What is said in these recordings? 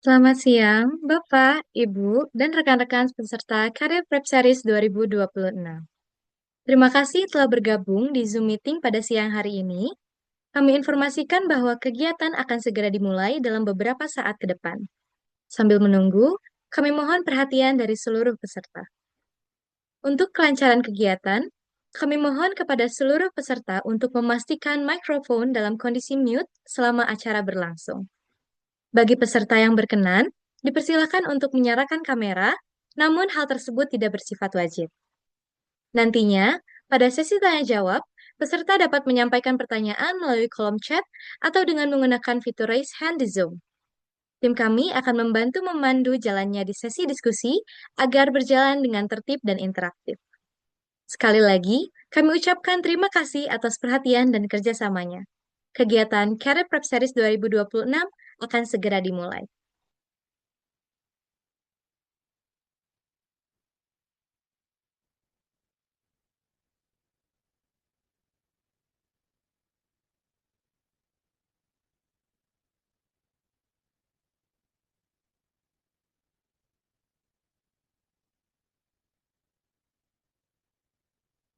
Selamat siang, Bapak, Ibu, dan rekan-rekan peserta Career Prep Series 2026. Terima kasih telah bergabung di Zoom Meeting pada siang hari ini. Kami informasikan bahwa kegiatan akan segera dimulai dalam beberapa saat ke depan. Sambil menunggu, kami mohon perhatian dari seluruh peserta. Untuk kelancaran kegiatan, kami mohon kepada seluruh peserta untuk memastikan mikrofon dalam kondisi mute selama acara berlangsung. Bagi peserta yang berkenan, dipersilakan untuk menyalakan kamera, namun hal tersebut tidak bersifat wajib. Nantinya, pada sesi tanya-jawab, peserta dapat menyampaikan pertanyaan melalui kolom chat atau dengan menggunakan fitur raise hand di Zoom. Tim kami akan membantu memandu jalannya di sesi diskusi agar berjalan dengan tertib dan interaktif. Sekali lagi, kami ucapkan terima kasih atas perhatian dan kerjasamanya. Kegiatan Career Prep Series 2026 akan segera dimulai.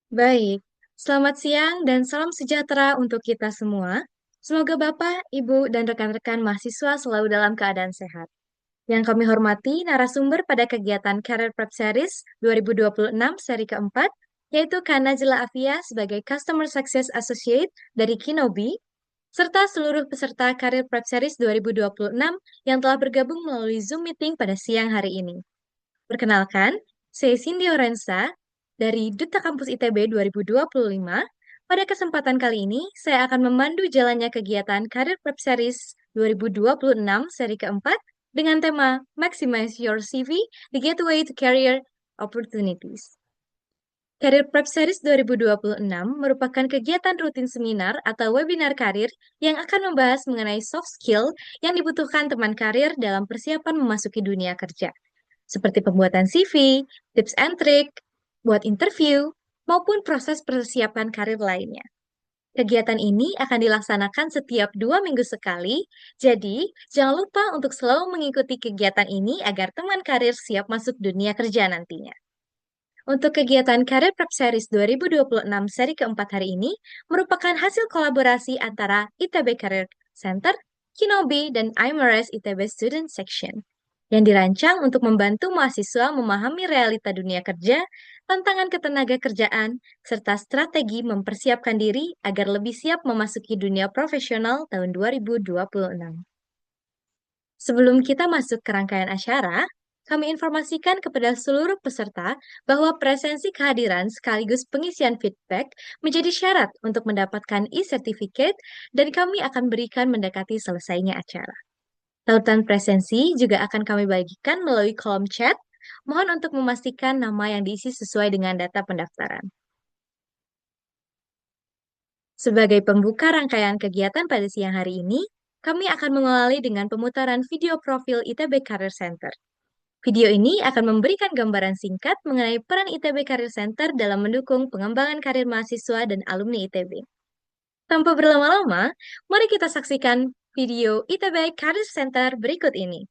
Baik, selamat siang dan salam sejahtera untuk kita semua. Semoga Bapak, Ibu, dan rekan-rekan mahasiswa selalu dalam keadaan sehat. Yang kami hormati narasumber pada kegiatan Career Prep Series 2026 seri keempat, yaitu Kak Najla Afia sebagai Customer Success Associate dari Kinobi, serta seluruh peserta Career Prep Series 2026 yang telah bergabung melalui Zoom Meeting pada siang hari ini. Perkenalkan, saya Cindy Orensa dari Duta Kampus ITB 2025. Pada kesempatan kali ini, saya akan memandu jalannya kegiatan Career Prep Series 2026 seri keempat dengan tema Maximize Your CV, The Gateway to Career Opportunities. Career Prep Series 2026 merupakan kegiatan rutin seminar atau webinar karir yang akan membahas mengenai soft skill yang dibutuhkan teman karir dalam persiapan memasuki dunia kerja, seperti pembuatan CV, tips and trick, buat interview, maupun proses persiapan karir lainnya. Kegiatan ini akan dilaksanakan setiap 2 minggu sekali, jadi jangan lupa untuk selalu mengikuti kegiatan ini agar teman karir siap masuk dunia kerja nantinya. Untuk kegiatan Career Prep Series 2026 seri keempat hari ini merupakan hasil kolaborasi antara ITB Career Center, Kinobi, dan IMRS ITB Student Section, yang dirancang untuk membantu mahasiswa memahami realita dunia kerja, tantangan ketenaga kerjaan, serta strategi mempersiapkan diri agar lebih siap memasuki dunia profesional tahun 2026. Sebelum kita masuk ke rangkaian acara, kami informasikan kepada seluruh peserta bahwa presensi kehadiran sekaligus pengisian feedback menjadi syarat untuk mendapatkan e-certificate dan kami akan berikan mendekati selesainya acara. Tautan presensi juga akan kami bagikan melalui kolom chat. Mohon untuk memastikan nama yang diisi sesuai dengan data pendaftaran. Sebagai pembuka rangkaian kegiatan pada siang hari ini, kami akan mengawali dengan pemutaran video profil ITB Career Center. Video ini akan memberikan gambaran singkat mengenai peran ITB Career Center dalam mendukung pengembangan karir mahasiswa dan alumni ITB. Tanpa berlama-lama, mari kita saksikan video ITB Career Center berikut ini.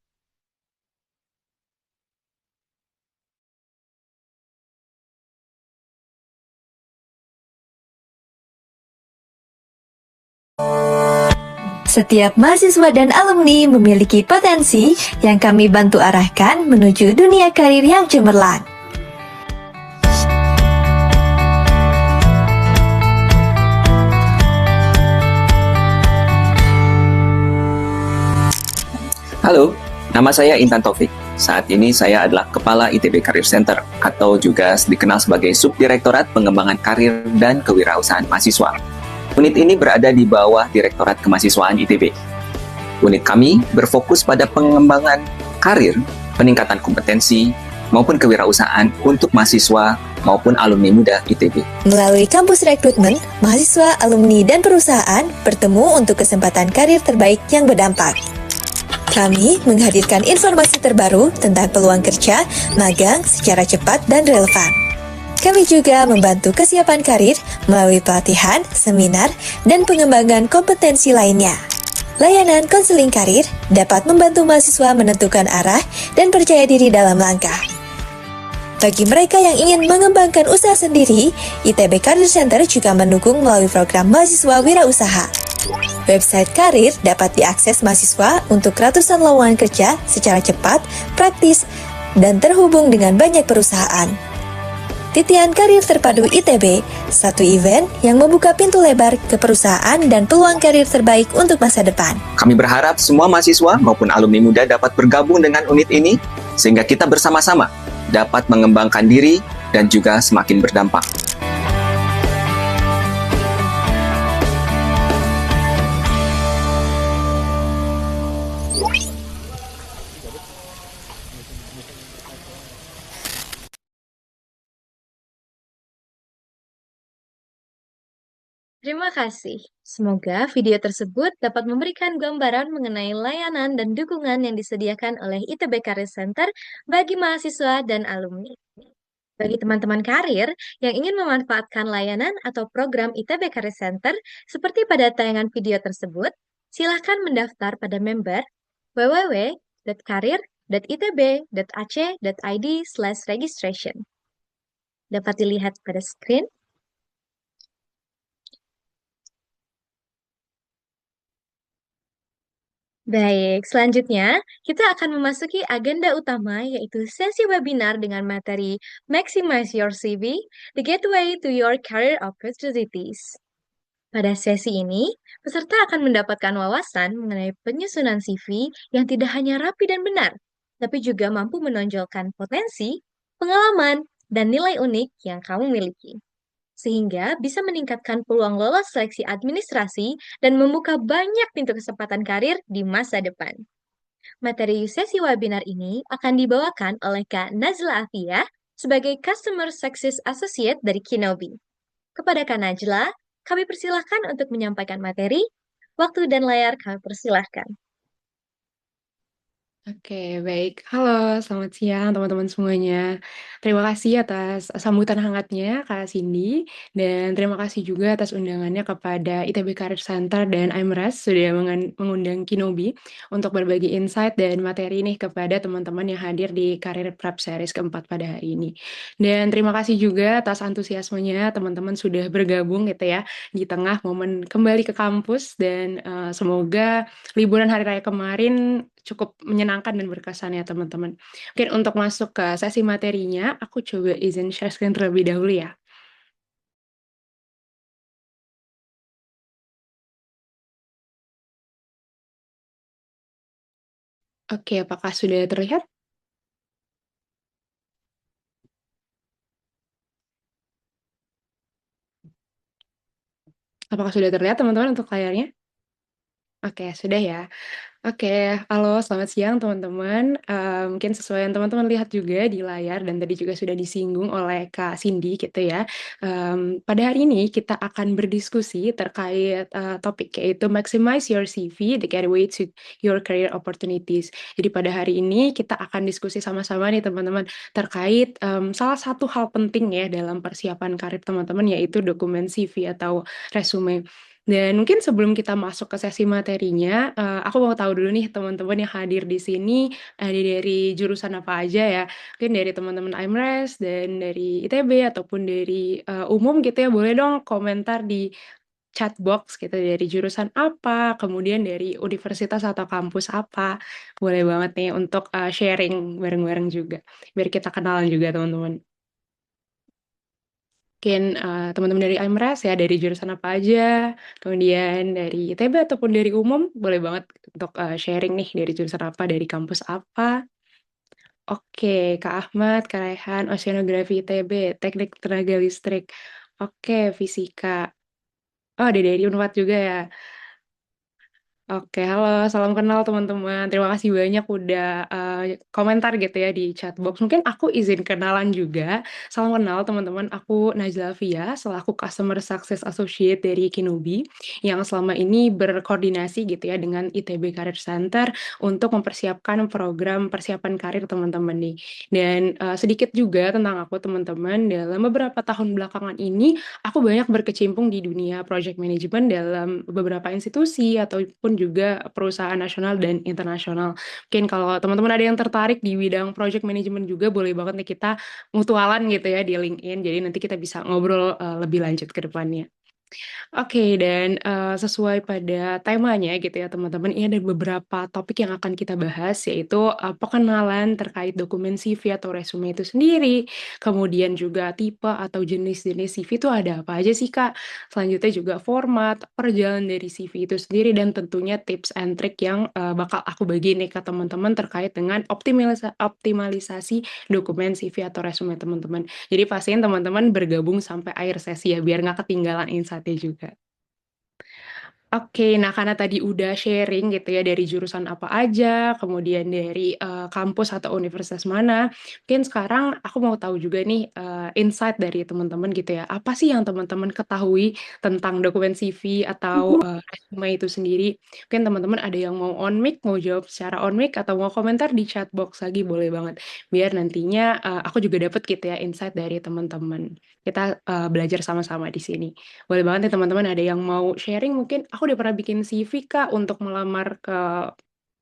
Setiap mahasiswa dan alumni memiliki potensi yang kami bantu arahkan menuju dunia karir yang cemerlang. Halo, nama saya Intan Taufik. Saat ini saya adalah Kepala ITB Career Center atau juga dikenal sebagai Subdirektorat Pengembangan Karir dan Kewirausahaan Mahasiswa. Unit ini berada di bawah Direktorat Kemahasiswaan ITB. Unit kami berfokus pada pengembangan karir, peningkatan kompetensi, maupun kewirausahaan untuk mahasiswa maupun alumni muda ITB. Melalui kampus rekrutmen, mahasiswa, alumni, dan perusahaan bertemu untuk kesempatan karir terbaik yang berdampak. Kami menghadirkan informasi terbaru tentang peluang kerja, magang secara cepat dan relevan. Kami juga membantu kesiapan karir melalui pelatihan, seminar, dan pengembangan kompetensi lainnya. Layanan konseling karir dapat membantu mahasiswa menentukan arah dan percaya diri dalam langkah. Bagi mereka yang ingin mengembangkan usaha sendiri, ITB Career Center juga mendukung melalui program mahasiswa wirausaha. Website karir dapat diakses mahasiswa untuk ratusan lowongan kerja secara cepat, praktis, dan terhubung dengan banyak perusahaan. Titian Karir Terpadu ITB, satu event yang membuka pintu lebar ke perusahaan dan peluang karir terbaik untuk masa depan. Kami berharap semua mahasiswa maupun alumni muda dapat bergabung dengan unit ini sehingga kita bersama-sama dapat mengembangkan diri dan juga semakin berdampak. Terima kasih. Semoga video tersebut dapat memberikan gambaran mengenai layanan dan dukungan yang disediakan oleh ITB Career Center bagi mahasiswa dan alumni. Bagi teman-teman karir yang ingin memanfaatkan layanan atau program ITB Career Center seperti pada tayangan video tersebut, silakan mendaftar pada member www.karir.itb.ac.id/registration. Dapat dilihat pada screen. Baik, selanjutnya kita akan memasuki agenda utama yaitu sesi webinar dengan materi Maximize Your CV, The Gateway to Your Career Opportunities. Pada sesi ini, peserta akan mendapatkan wawasan mengenai penyusunan CV yang tidak hanya rapi dan benar, tapi juga mampu menonjolkan potensi, pengalaman, dan nilai unik yang kamu miliki sehingga bisa meningkatkan peluang lolos seleksi administrasi dan membuka banyak pintu kesempatan karir di masa depan. Materi sesi webinar ini akan dibawakan oleh Kak Najla Afia sebagai Customer Success Associate dari Kinobi. Kepada Kak Najla, kami persilahkan untuk menyampaikan materi. Waktu dan layar kami persilahkan. Oke, baik. Halo, selamat siang teman-teman semuanya. Terima kasih atas sambutan hangatnya Kak Cindy, dan terima kasih juga atas undangannya kepada ITB Career Center dan IMRAS sudah mengundang Kinobi untuk berbagi insight dan materi nih kepada teman-teman yang hadir di Career Prep Series keempat pada hari ini. Dan terima kasih juga atas antusiasmenya teman-teman sudah bergabung gitu ya di tengah momen kembali ke kampus dan semoga liburan hari raya kemarin cukup menyenangkan dan berkesan ya teman-teman. Mungkin untuk masuk ke sesi materinya, aku coba izin share screen terlebih dahulu ya. Oke, apakah sudah terlihat? Apakah sudah terlihat teman-teman untuk layarnya? Oke, sudah ya. Oke, halo selamat siang teman-teman. Mungkin sesuai yang teman-teman lihat juga di layar dan tadi juga sudah disinggung oleh Kak Cindy gitu ya. Pada hari ini kita akan berdiskusi terkait topik yaitu Maximize Your CV, The Gateway to Your Career Opportunities. Jadi pada hari ini kita akan diskusi sama-sama nih teman-teman terkait salah satu hal penting ya dalam persiapan karir teman-teman yaitu dokumen CV atau resume. Dan mungkin sebelum kita masuk ke sesi materinya, aku mau tahu dulu nih teman-teman yang hadir di sini, dari jurusan apa aja ya? Mungkin dari teman-teman IMRAS dan dari ITB ataupun dari, umum gitu ya, boleh dong komentar di chat box gitu, dari jurusan apa, kemudian dari universitas atau kampus apa. Boleh banget nih untuk, sharing bareng-bareng juga, biar kita kenalan juga teman-teman. Mungkin, teman-teman dari IMRAS ya, dari jurusan apa aja, kemudian dari ITB ataupun dari umum, boleh banget untuk, sharing nih dari jurusan apa, dari kampus apa. Oke, Kak Ahmad, Kak Raihan, Oceanografi ITB, Teknik Tenaga Listrik. Oke, fisika. Oh, ada dari Unpad juga ya? Oke, halo, salam kenal teman-teman. Terima kasih banyak udah komentar gitu ya di chat box. Mungkin aku izin kenalan juga. Salam kenal teman-teman, aku Najla Fia selaku Customer Success Associate dari Kinobi yang selama ini berkoordinasi gitu ya dengan ITB Career Center untuk mempersiapkan program persiapan karir teman-teman nih. Dan sedikit juga tentang aku teman-teman, dalam beberapa tahun belakangan ini aku banyak berkecimpung di dunia project management dalam beberapa institusi ataupun juga perusahaan nasional dan internasional. Mungkin kalau teman-teman ada yang tertarik di bidang project management juga boleh banget nih kita mutualan gitu ya di LinkedIn. Jadi nanti kita bisa ngobrol lebih lanjut ke depannya. Oke, dan sesuai pada temanya gitu ya teman-teman, ini ada beberapa topik yang akan kita bahas, yaitu pengenalan terkait dokumen CV atau resume itu sendiri, kemudian juga tipe atau jenis-jenis CV itu ada apa aja sih Kak? Selanjutnya juga format, perjalanan dari CV itu sendiri, dan tentunya tips and trick yang bakal aku bagi nih ke teman-teman terkait dengan optimalisasi dokumen CV atau resume teman-teman. Jadi pastiin teman-teman bergabung sampai akhir sesi ya, biar nggak ketinggalan insight-nya juga. Oke, nah karena tadi udah sharing gitu ya dari jurusan apa aja, kemudian dari kampus atau universitas mana, mungkin sekarang aku mau tahu juga nih insight dari teman-teman gitu ya. Apa sih yang teman-teman ketahui tentang dokumen CV atau resume itu sendiri? Mungkin teman-teman ada yang mau on mic, mau jawab secara on mic atau mau komentar di chat box lagi boleh banget. Biar nantinya aku juga dapat gitu ya insight dari teman-teman. Kita belajar sama-sama di sini. Boleh banget nih teman-teman ada yang mau sharing mungkin aku udah pernah bikin CV Kak untuk melamar ke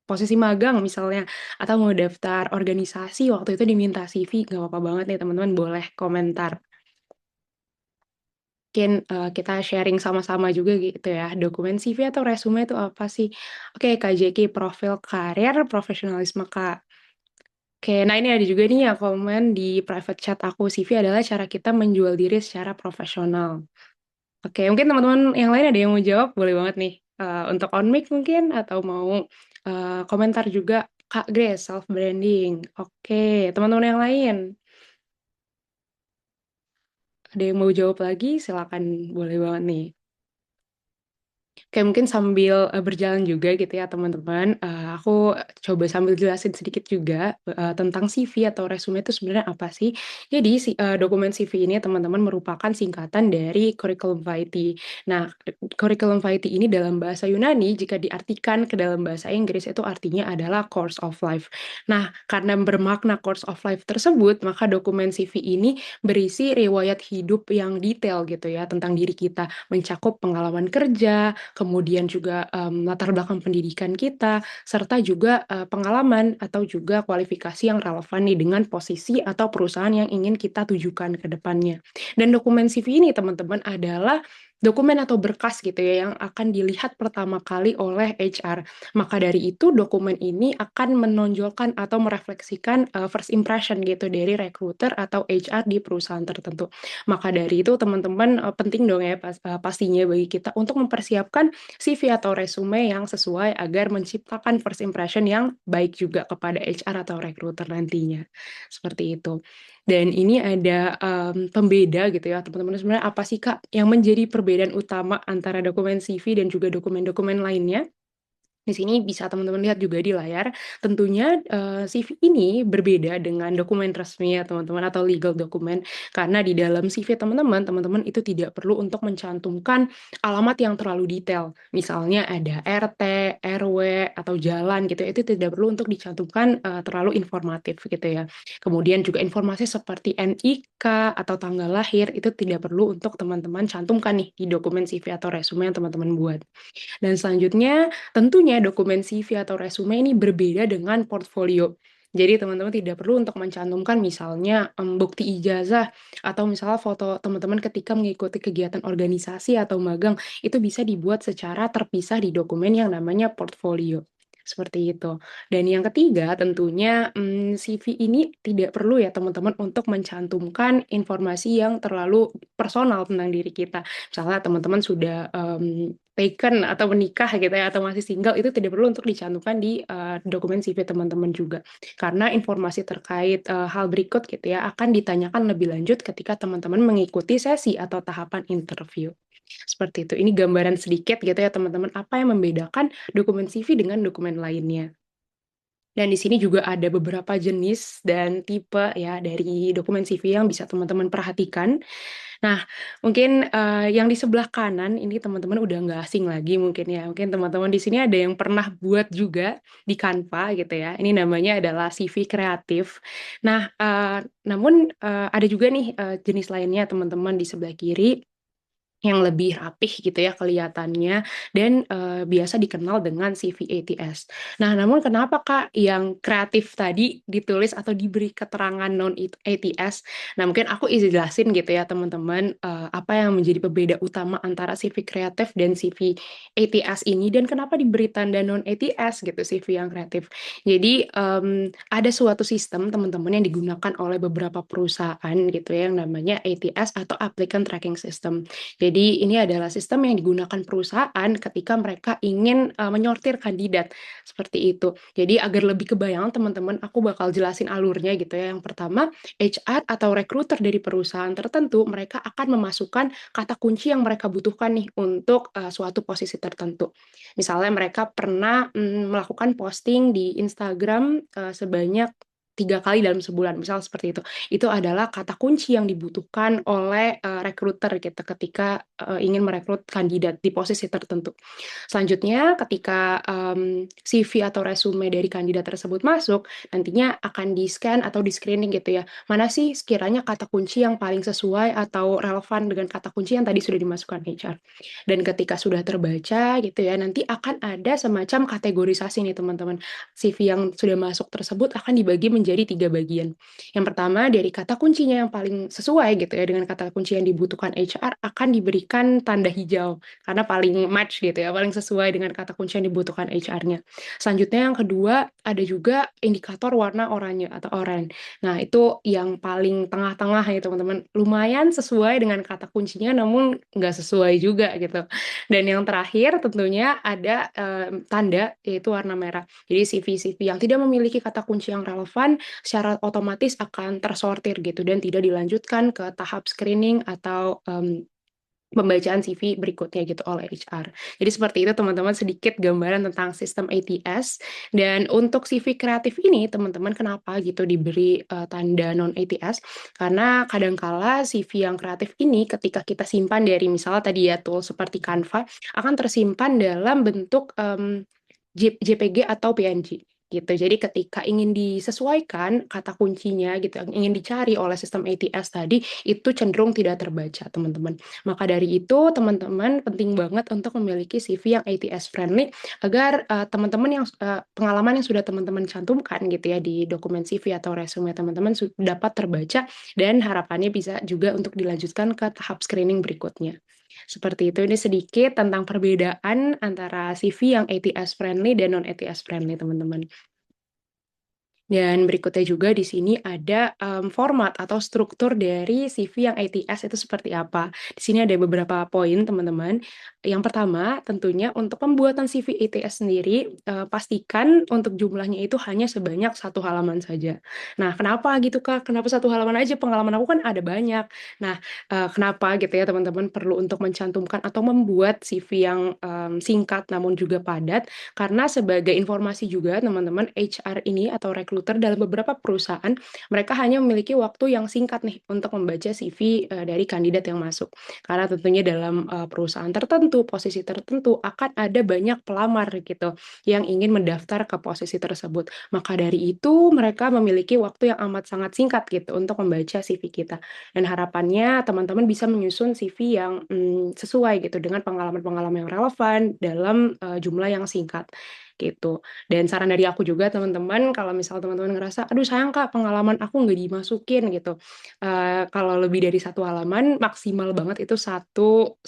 posisi magang misalnya atau mau daftar organisasi waktu itu diminta CV nggak apa-apa banget nih teman-teman boleh komentar. Mungkin kita sharing sama-sama juga gitu ya dokumen CV atau resume itu apa sih? Oke Kak Jeki profil karir profesionalisme Kak. Oke, nah ini ada juga nih ya komen di private chat aku CV adalah cara kita menjual diri secara profesional. Oke, mungkin teman-teman yang lain ada yang mau jawab, boleh banget nih. Untuk on mic mungkin atau mau komentar juga, Kak Grace, self branding. Oke, teman-teman yang lain ada yang mau jawab lagi, silakan boleh banget nih. Oke, mungkin sambil berjalan juga gitu ya teman-teman, aku coba sambil jelasin sedikit juga tentang CV atau resume itu sebenarnya apa sih. Jadi dokumen CV ini teman-teman merupakan singkatan dari curriculum vitae. Nah, curriculum vitae ini dalam bahasa Yunani jika diartikan ke dalam bahasa Inggris itu artinya adalah course of life. Nah, karena bermakna course of life tersebut, maka dokumen CV ini berisi riwayat hidup yang detail gitu ya tentang diri kita, mencakup pengalaman kerja, kemudian juga latar belakang pendidikan kita, serta juga pengalaman atau juga kualifikasi yang relevan nih dengan posisi atau perusahaan yang ingin kita tujukan ke depannya. Dan dokumen CV ini teman-teman adalah dokumen atau berkas gitu ya yang akan dilihat pertama kali oleh HR. Maka dari itu dokumen ini akan menonjolkan atau merefleksikan first impression gitu dari recruiter atau HR di perusahaan tertentu. Maka dari itu teman-teman penting dong ya pastinya bagi kita untuk mempersiapkan CV atau resume yang sesuai agar menciptakan first impression yang baik juga kepada HR atau recruiter nantinya. Seperti itu. Dan ini ada pembeda gitu ya teman-teman sebenarnya apa sih Kak yang menjadi perbedaan utama antara dokumen CV dan juga dokumen-dokumen lainnya? Di sini bisa teman-teman lihat juga di layar, tentunya, CV ini berbeda dengan dokumen resmi ya teman-teman atau legal dokumen, karena di dalam CV teman-teman, teman-teman itu tidak perlu untuk mencantumkan alamat yang terlalu detail. Misalnya ada RT, RW, atau jalan gitu, itu tidak perlu untuk dicantumkan, terlalu informatif gitu ya. Kemudian juga informasi seperti NIK atau tanggal lahir, itu tidak perlu untuk teman-teman cantumkan nih di dokumen CV atau resume yang teman-teman buat. Dan selanjutnya, tentunya dokumen CV atau resume ini berbeda dengan portfolio. Jadi teman-teman tidak perlu untuk mencantumkan misalnya bukti ijazah atau misalnya foto teman-teman ketika mengikuti kegiatan organisasi atau magang, itu bisa dibuat secara terpisah di dokumen yang namanya portfolio. Seperti itu. Dan yang ketiga tentunya CV ini tidak perlu ya teman-teman untuk mencantumkan informasi yang terlalu personal tentang diri kita. Misalnya teman-teman sudah taken atau menikah gitu ya atau masih single itu tidak perlu untuk dicantumkan di dokumen CV teman-teman juga. Karena informasi terkait hal berikut gitu ya akan ditanyakan lebih lanjut ketika teman-teman mengikuti sesi atau tahapan interview. Seperti itu. Ini gambaran sedikit gitu ya teman-teman apa yang membedakan dokumen CV dengan dokumen lainnya. Dan di sini juga ada beberapa jenis dan tipe ya dari dokumen CV yang bisa teman-teman perhatikan. Nah, mungkin yang di sebelah kanan ini teman-teman udah nggak asing lagi mungkin ya. Mungkin teman-teman di sini ada yang pernah buat juga di Canva gitu ya. Ini namanya adalah CV kreatif. Nah, namun ada juga nih jenis lainnya teman-teman di sebelah kiri yang lebih rapih gitu ya kelihatannya dan biasa dikenal dengan CV ATS. Nah, namun kenapa Kak yang kreatif tadi ditulis atau diberi keterangan non ATS? Nah, mungkin aku izin jelasin gitu ya teman-teman apa yang menjadi pembeda utama antara CV kreatif dan CV ATS ini dan kenapa diberi tanda non ATS gitu CV yang kreatif. Jadi ada suatu sistem teman-teman yang digunakan oleh beberapa perusahaan gitu ya yang namanya ATS atau Applicant Tracking System. Jadi ini adalah sistem yang digunakan perusahaan ketika mereka ingin menyortir kandidat seperti itu. Jadi agar lebih kebayang teman-teman, aku bakal jelasin alurnya gitu ya. Yang pertama, HR atau recruiter dari perusahaan tertentu mereka akan memasukkan kata kunci yang mereka butuhkan nih untuk suatu posisi tertentu. Misalnya mereka pernah melakukan posting di Instagram sebanyak 3 kali dalam sebulan, misal seperti itu. Itu adalah kata kunci yang dibutuhkan oleh recruiter gitu ketika ingin merekrut kandidat di posisi tertentu. Selanjutnya, ketika CV atau resume dari kandidat tersebut masuk, nantinya akan di-scan atau di-screening gitu ya. Mana sih sekiranya kata kunci yang paling sesuai atau relevan dengan kata kunci yang tadi sudah dimasukkan HR. Dan ketika sudah terbaca gitu ya, nanti akan ada semacam kategorisasi nih teman-teman. CV yang sudah masuk tersebut akan dibagi menjadi 3 bagian. Yang pertama dari kata kuncinya yang paling sesuai gitu ya dengan kata kunci yang dibutuhkan HR akan diberikan tanda hijau karena paling match gitu ya, paling sesuai dengan kata kunci yang dibutuhkan HR-nya. Selanjutnya yang kedua ada juga indikator warna oranye atau orange. Nah, itu yang paling tengah-tengah ya teman-teman. Lumayan sesuai dengan kata kuncinya namun nggak sesuai juga gitu. Dan yang terakhir tentunya ada tanda yaitu warna merah. Jadi CV-CV yang tidak memiliki kata kunci yang relevan secara otomatis akan tersortir gitu dan tidak dilanjutkan ke tahap screening atau pembacaan CV berikutnya gitu oleh HR. Jadi seperti itu teman-teman sedikit gambaran tentang sistem ATS dan untuk CV kreatif ini teman-teman kenapa gitu diberi tanda non ATS karena kadangkala CV yang kreatif ini ketika kita simpan dari misalnya tadi ya tool seperti Canva akan tersimpan dalam bentuk JPG atau PNG gitu. Jadi ketika ingin disesuaikan kata kuncinya gitu, yang ingin dicari oleh sistem ATS tadi itu cenderung tidak terbaca, teman-teman. Maka dari itu, teman-teman penting banget untuk memiliki CV yang ATS friendly agar teman-teman yang pengalaman yang sudah teman-teman cantumkan gitu ya di dokumen CV atau resume teman-teman dapat terbaca dan harapannya bisa juga untuk dilanjutkan ke tahap screening berikutnya. Seperti itu, ini sedikit tentang perbedaan antara CV yang ATS friendly dan non ATS friendly, teman-teman. Dan berikutnya juga di sini ada format atau struktur dari CV yang ATS itu seperti apa. Di sini ada beberapa poin, teman-teman. Yang pertama, tentunya untuk pembuatan CV ATS sendiri, pastikan untuk jumlahnya itu hanya sebanyak 1 halaman saja. Nah, kenapa gitu, Kak? Kenapa 1 halaman aja? Pengalaman aku kan ada banyak. Nah, kenapa gitu ya, teman-teman perlu untuk mencantumkan atau membuat CV yang singkat namun juga padat? Karena sebagai informasi juga, teman-teman, HR ini atau recruiter dalam beberapa perusahaan, mereka hanya memiliki waktu yang singkat nih untuk membaca CV dari kandidat yang masuk. Karena tentunya dalam perusahaan tertentu, posisi tertentu akan ada banyak pelamar gitu yang ingin mendaftar ke posisi tersebut. Maka dari itu mereka memiliki waktu yang amat sangat singkat gitu untuk membaca CV kita. Dan harapannya teman-teman bisa menyusun CV yang sesuai gitu dengan pengalaman-pengalaman yang relevan dalam jumlah yang singkat gitu. Dan saran dari aku juga teman-teman, kalau misal teman-teman ngerasa, aduh sayang Kak, pengalaman aku nggak dimasukin gitu. Kalau lebih dari 1 halaman, maksimal banget itu 1,5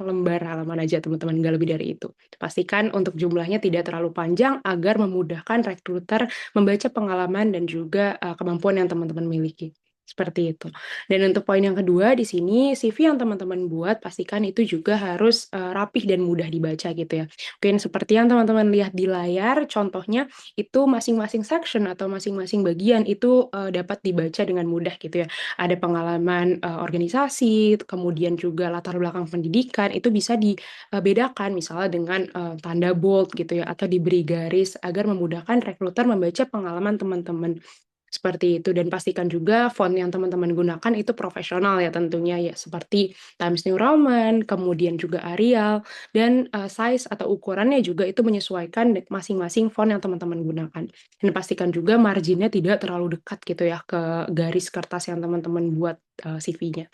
lembar halaman aja teman-teman, nggak lebih dari itu. Pastikan untuk jumlahnya tidak terlalu panjang agar memudahkan recruiter membaca pengalaman dan juga kemampuan yang teman-teman miliki. Seperti itu. Dan untuk poin yang kedua di sini, CV yang teman-teman buat pastikan itu juga harus rapih dan mudah dibaca gitu ya. Mungkin seperti yang teman-teman lihat di layar, contohnya itu masing-masing section atau masing-masing bagian itu dapat dibaca dengan mudah gitu ya. Ada pengalaman organisasi, kemudian juga latar belakang pendidikan, itu bisa dibedakan misalnya dengan tanda bold gitu ya, atau diberi garis agar memudahkan rekruter membaca pengalaman teman-teman. Seperti itu, dan pastikan juga font yang teman-teman gunakan itu profesional ya tentunya ya, seperti Times New Roman, kemudian juga Arial, dan size atau ukurannya juga itu menyesuaikan masing-masing font yang teman-teman gunakan. Dan pastikan juga marginnya tidak terlalu dekat gitu ya ke garis kertas yang teman-teman buat CV-nya.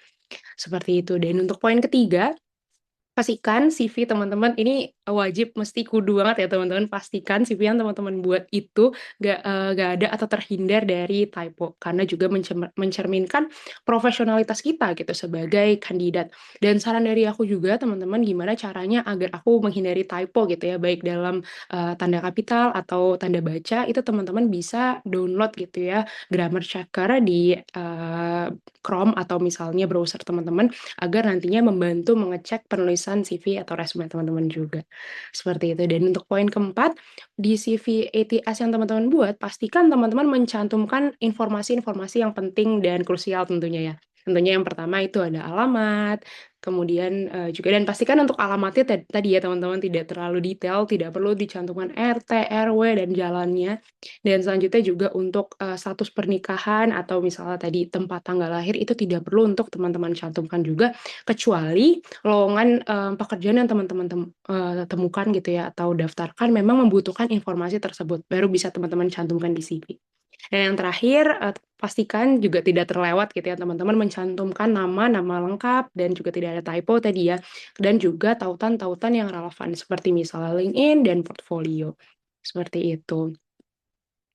Seperti itu. Dan untuk poin ketiga, pastikan CV teman-teman ini wajib mesti kudu banget ya teman-teman, pastikan CV yang teman-teman buat itu gak ada atau terhindar dari typo, karena juga mencerminkan profesionalitas kita gitu sebagai kandidat. Dan saran dari aku juga teman-teman, gimana caranya agar aku menghindari typo gitu ya, baik dalam tanda kapital atau tanda baca, itu teman-teman bisa download gitu ya grammar checker di Chrome atau misalnya browser teman-teman, agar nantinya membantu mengecek penulisan CV atau resume teman-teman juga. Seperti itu. Dan untuk poin keempat, di CV ATS yang teman-teman buat, pastikan teman-teman mencantumkan informasi-informasi yang penting dan krusial tentunya ya. Tentunya yang pertama itu ada alamat, kemudian juga, dan pastikan untuk alamatnya tadi ya teman-teman tidak terlalu detail, tidak perlu dicantumkan RT, RW, dan jalannya. Dan selanjutnya juga untuk status pernikahan atau misalnya tadi tempat tanggal lahir itu tidak perlu untuk teman-teman cantumkan juga, kecuali lowongan pekerjaan yang teman-teman temukan gitu ya atau daftarkan memang membutuhkan informasi tersebut, baru bisa teman-teman cantumkan di CV. Dan yang terakhir, pastikan juga tidak terlewat gitu ya teman-teman mencantumkan nama lengkap dan juga tidak ada typo tadi ya, dan juga tautan-tautan yang relevan seperti misalnya LinkedIn dan portfolio. Seperti itu.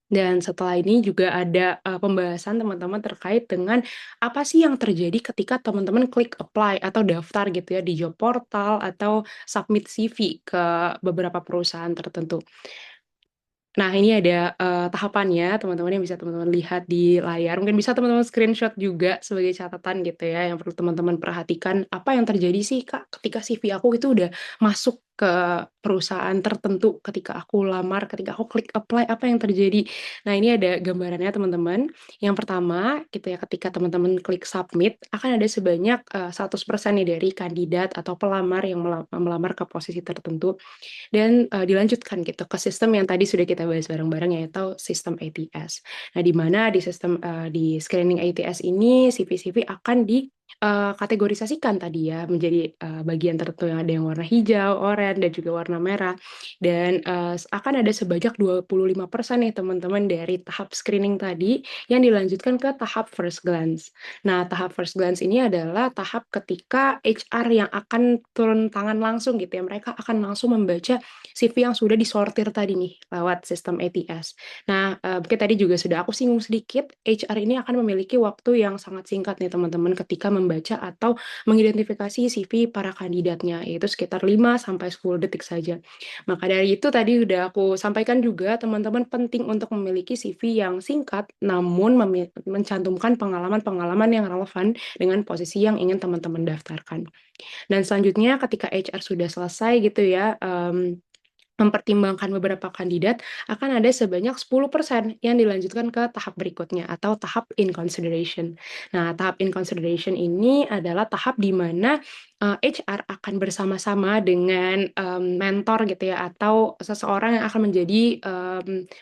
Dan setelah ini juga ada pembahasan teman-teman terkait dengan apa sih yang terjadi ketika teman-teman klik apply atau daftar gitu ya di job portal atau submit CV ke beberapa perusahaan tertentu. Nah, ini ada tahapannya teman-teman yang bisa teman-teman lihat di layar. Mungkin bisa teman-teman screenshot juga sebagai catatan gitu ya, yang perlu teman-teman perhatikan, apa yang terjadi sih, Kak, ketika CV aku itu udah masuk ke perusahaan tertentu, ketika aku lamar, ketika aku klik apply, apa yang terjadi. Nah, ini ada gambarannya teman-teman. Yang pertama gitu ya, ketika teman-teman klik submit, akan ada sebanyak 100% nih dari kandidat atau pelamar yang melamar ke posisi tertentu, dan dilanjutkan gitu ke sistem yang tadi sudah kita bahas bareng-bareng, yaitu sistem ATS. Nah, di mana di sistem di screening ATS ini CV-CV akan kategorisasikan tadi ya menjadi bagian tertentu, yang ada yang warna hijau, oranye, dan juga warna merah. Dan akan ada sebanyak 25% nih teman-teman dari tahap screening tadi yang dilanjutkan ke tahap first glance. Nah, tahap first glance ini adalah tahap ketika HR yang akan turun tangan langsung gitu ya. Mereka akan langsung membaca CV yang sudah disortir tadi nih lewat sistem ATS. Nah, mungkin tadi juga sudah aku singgung sedikit, HR ini akan memiliki waktu yang sangat singkat nih teman-teman ketika membaca atau mengidentifikasi CV para kandidatnya, yaitu sekitar 5 sampai 10 detik saja. Maka dari itu tadi udah aku sampaikan juga, teman-teman penting untuk memiliki CV yang singkat namun mencantumkan pengalaman-pengalaman yang relevan dengan posisi yang ingin teman-teman daftarkan. Dan selanjutnya ketika HR sudah selesai gitu ya, mempertimbangkan beberapa kandidat, akan ada sebanyak 10% yang dilanjutkan ke tahap berikutnya atau tahap in consideration. Nah, tahap in consideration ini adalah tahap di mana HR akan bersama-sama dengan mentor gitu ya, atau seseorang yang akan menjadi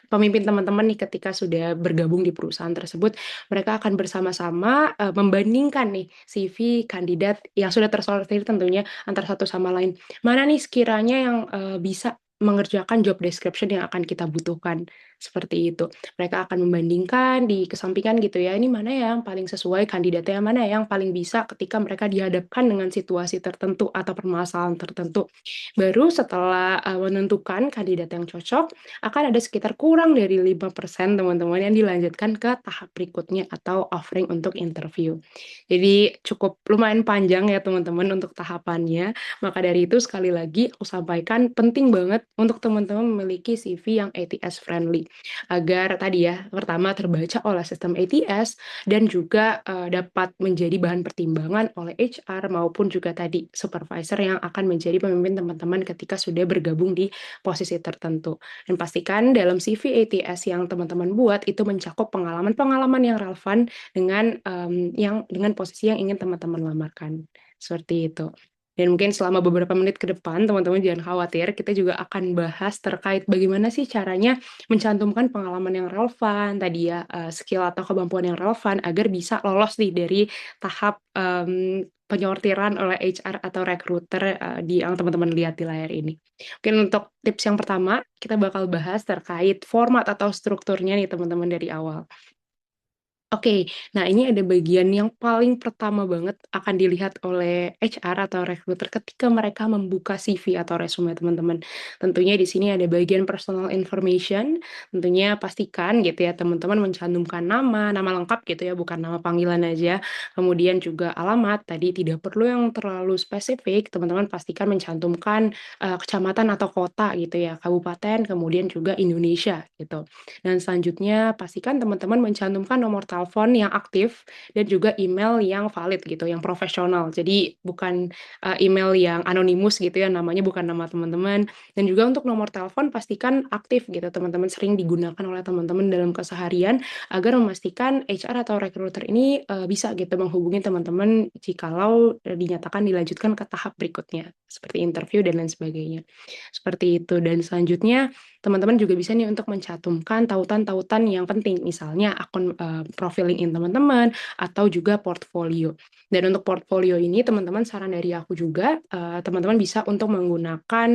pemimpin teman-teman nih ketika sudah bergabung di perusahaan tersebut. Mereka akan bersama-sama membandingkan nih CV kandidat yang sudah tersortir tentunya antara satu sama lain. Mana nih sekiranya yang bisa mengerjakan job description yang akan kita butuhkan, seperti itu. Mereka akan membandingkan, dikesampingkan gitu ya, ini mana yang paling sesuai kandidatnya, mana yang paling bisa ketika mereka dihadapkan dengan situasi tertentu atau permasalahan tertentu. Baru setelah menentukan kandidat yang cocok, akan ada sekitar kurang dari 5% teman-teman yang dilanjutkan ke tahap berikutnya atau offering untuk interview. Jadi cukup lumayan panjang ya teman-teman untuk tahapannya. Maka dari itu sekali lagi aku sampaikan penting banget untuk teman-teman memiliki CV yang ATS friendly. agar tadi ya pertama terbaca oleh sistem ATS dan juga dapat menjadi bahan pertimbangan oleh HR maupun juga tadi supervisor yang akan menjadi pemimpin teman-teman ketika sudah bergabung di posisi tertentu. Dan pastikan dalam CV ATS yang teman-teman buat itu mencakup pengalaman-pengalaman yang relevan dengan posisi yang ingin teman-teman lamarkan. Seperti itu. Dan mungkin selama beberapa menit ke depan, teman-teman jangan khawatir, kita juga akan bahas terkait bagaimana sih caranya mencantumkan pengalaman yang relevan, tadi ya, skill atau kemampuan yang relevan agar bisa lolos nih dari tahap penyortiran oleh HR atau recruiter yang teman-teman lihat di layar ini. Mungkin untuk tips yang pertama, kita bakal bahas terkait format atau strukturnya nih teman-teman dari awal. Oke, nah ini ada bagian yang paling pertama banget akan dilihat oleh HR atau recruiter ketika mereka membuka CV atau resume teman-teman. Tentunya di sini ada bagian personal information, tentunya pastikan gitu ya teman-teman mencantumkan nama lengkap gitu ya, bukan nama panggilan aja. Kemudian juga alamat, tadi tidak perlu yang terlalu spesifik, teman-teman pastikan mencantumkan kecamatan atau kota gitu ya, kabupaten, kemudian juga Indonesia gitu. Dan selanjutnya pastikan teman-teman mencantumkan nomor telepon yang aktif dan juga email yang valid gitu, yang profesional. Jadi bukan email yang anonimus gitu ya, namanya bukan nama teman-teman. Dan juga untuk nomor telepon pastikan aktif gitu, teman-teman sering digunakan oleh teman-teman dalam keseharian agar memastikan HR atau recruiter ini bisa gitu menghubungi teman-teman jikalau dinyatakan dilanjutkan ke tahap berikutnya, seperti interview dan lain sebagainya. Seperti itu. Dan selanjutnya teman-teman juga bisa nih untuk mencantumkan tautan-tautan yang penting, misalnya akun profil LinkedIn teman-teman atau juga portfolio. Dan untuk portfolio ini teman-teman saran dari aku juga teman-teman bisa untuk menggunakan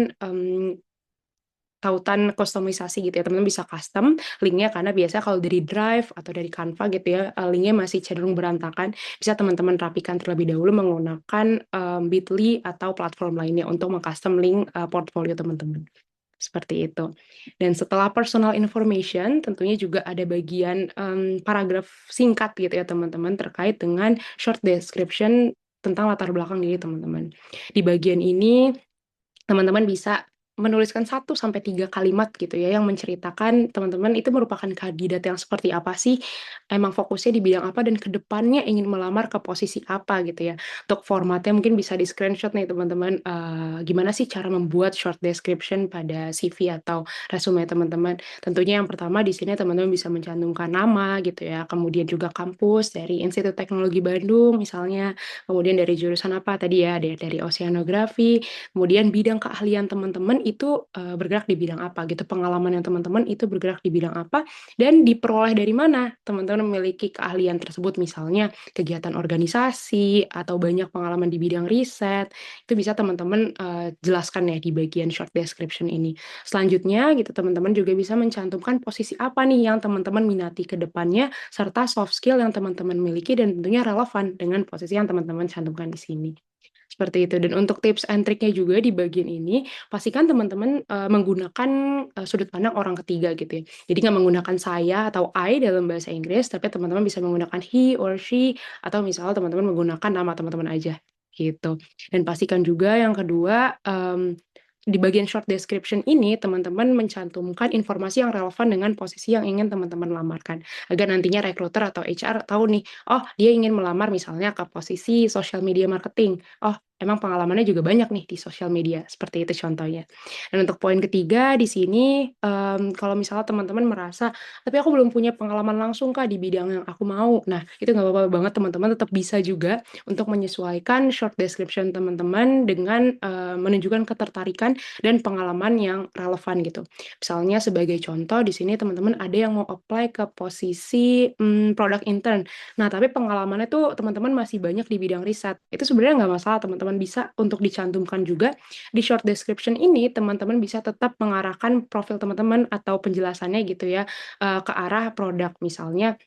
tautan kustomisasi gitu ya, teman-teman bisa custom linknya karena biasa kalau dari Drive atau dari Canva gitu ya, linknya masih cenderung berantakan, bisa teman-teman rapikan terlebih dahulu menggunakan Bitly atau platform lainnya untuk mengcustom link portfolio teman-teman. Seperti itu. Dan setelah personal information, tentunya juga ada bagian paragraf singkat gitu ya teman-teman terkait dengan short description tentang latar belakang diri teman-teman. Di bagian ini teman-teman bisa menuliskan 1 sampai 3 kalimat gitu ya, yang menceritakan teman-teman itu merupakan kandidat yang seperti apa sih, emang fokusnya di bidang apa, dan ke depannya ingin melamar ke posisi apa gitu ya. Untuk formatnya mungkin bisa di-screenshot nih teman-teman, gimana sih cara membuat short description pada CV atau resume teman-teman. Tentunya yang pertama di sini teman-teman bisa mencantumkan nama gitu ya, kemudian juga kampus dari Institut Teknologi Bandung misalnya, kemudian dari jurusan apa tadi ya, dari oceanografi. Kemudian bidang keahlian teman-teman itu bergerak di bidang apa gitu, pengalaman yang teman-teman itu bergerak di bidang apa, dan diperoleh dari mana teman-teman memiliki keahlian tersebut, misalnya kegiatan organisasi atau banyak pengalaman di bidang riset, itu bisa teman-teman jelaskan ya di bagian short description ini. Selanjutnya gitu teman-teman juga bisa mencantumkan posisi apa nih yang teman-teman minati ke depannya, serta soft skill yang teman-teman miliki dan tentunya relevan dengan posisi yang teman-teman cantumkan di sini. Seperti itu. Dan untuk tips and triknya juga di bagian ini, pastikan teman-teman menggunakan sudut pandang orang ketiga gitu ya. Jadi nggak menggunakan saya atau I dalam bahasa Inggris, tapi teman-teman bisa menggunakan he or she, atau misalnya teman-teman menggunakan nama teman-teman aja gitu. Dan pastikan juga yang kedua, di bagian short description ini teman-teman mencantumkan informasi yang relevan dengan posisi yang ingin teman-teman lamarkan, agar nantinya recruiter atau HR tahu nih, oh dia ingin melamar misalnya ke posisi social media marketing, oh emang pengalamannya juga banyak nih di social media, seperti itu contohnya. Dan untuk poin ketiga di sini, kalau misalnya teman-teman merasa, tapi aku belum punya pengalaman langsung Kak di bidang yang aku mau. Nah, itu nggak apa-apa banget, teman-teman tetap bisa juga untuk menyesuaikan short description teman-teman dengan menunjukkan ketertarikan dan pengalaman yang relevan gitu. Misalnya sebagai contoh di sini teman-teman ada yang mau apply ke posisi product intern. Nah, tapi pengalamannya tuh teman-teman masih banyak di bidang riset. Itu sebenarnya nggak masalah, teman-teman bisa untuk dicantumkan juga di short description ini. Teman-teman bisa tetap mengarahkan profil teman-teman atau penjelasannya gitu ya ke arah produk, misalnya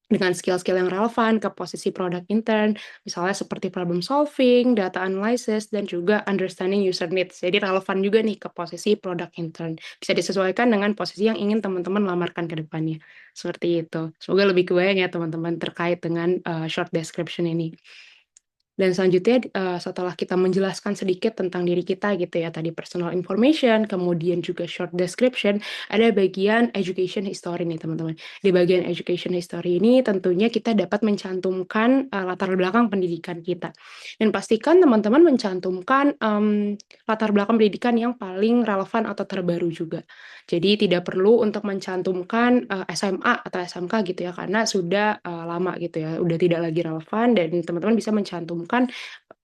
dengan skill-skill yang relevan ke posisi product intern, misalnya seperti problem solving, data analysis, dan juga understanding user needs. Jadi relevan juga nih ke posisi product intern. Bisa disesuaikan dengan posisi yang ingin teman-teman lamarkan ke depannya. Seperti itu. Semoga lebih kebayang ya teman-teman terkait dengan short description ini. Dan selanjutnya setelah kita menjelaskan sedikit tentang diri kita gitu ya, tadi personal information, kemudian juga short description, ada bagian education history nih teman-teman. Di bagian education history ini tentunya kita dapat mencantumkan latar belakang pendidikan kita. Dan pastikan teman-teman mencantumkan latar belakang pendidikan yang paling relevan atau terbaru juga. Jadi tidak perlu untuk mencantumkan SMA atau SMK gitu ya, karena sudah lama gitu ya, udah tidak lagi relevan dan teman-teman bisa mencantumkan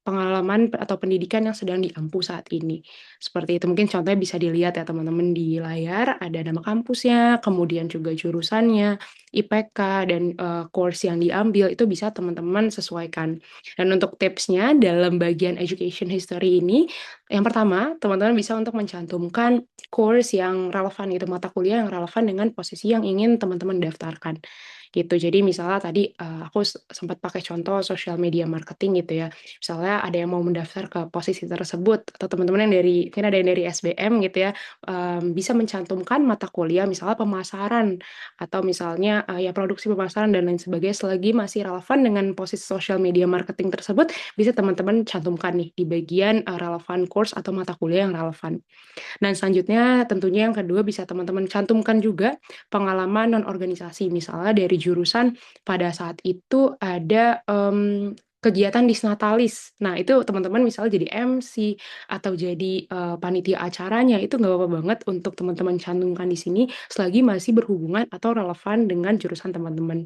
pengalaman atau pendidikan yang sedang diampu saat ini. Seperti itu mungkin contohnya bisa dilihat ya teman-teman di layar, ada nama kampusnya, kemudian juga jurusannya, IPK, dan course yang diambil, itu bisa teman-teman sesuaikan. Dan untuk tipsnya dalam bagian education history ini, yang pertama, teman-teman bisa untuk mencantumkan course yang relevan gitu, mata kuliah yang relevan dengan posisi yang ingin teman-teman daftarkan gitu. Jadi misalnya tadi aku sempat pakai contoh social media marketing gitu ya. Misalnya ada yang mau mendaftar ke posisi tersebut atau teman-teman yang dari mungkin ada yang dari SBM gitu ya, bisa mencantumkan mata kuliah misalnya pemasaran atau misalnya ya produksi pemasaran dan lain sebagainya selagi masih relevan dengan posisi social media marketing tersebut, bisa teman-teman cantumkan nih di bagian relevan course atau mata kuliah yang relevan. Dan selanjutnya tentunya yang kedua bisa teman-teman cantumkan juga pengalaman non-organisasi. Misalnya dari jurusan pada saat itu ada kegiatan disnatalis. Nah, itu teman-teman misalnya jadi MC atau jadi panitia acaranya, itu nggak apa-apa banget untuk teman-teman cantumkan di sini selagi masih berhubungan atau relevan dengan jurusan teman-teman.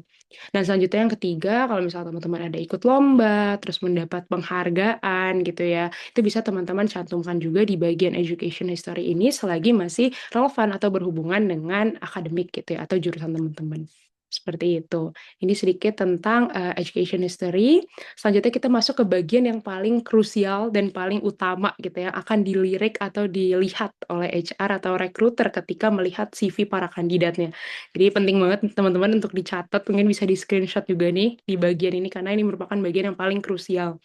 Dan selanjutnya yang ketiga, kalau misalnya teman-teman ada ikut lomba, terus mendapat penghargaan gitu ya, itu bisa teman-teman cantumkan juga di bagian education history ini selagi masih relevan atau berhubungan dengan akademik gitu ya, atau jurusan teman-teman. Seperti itu. Ini sedikit tentang education history. Selanjutnya kita masuk ke bagian yang paling krusial dan paling utama gitu ya, akan dilirik atau dilihat oleh HR atau recruiter ketika melihat CV para kandidatnya. Jadi penting banget teman-teman untuk dicatat, mungkin bisa di screenshot juga nih di bagian ini karena ini merupakan bagian yang paling krusial,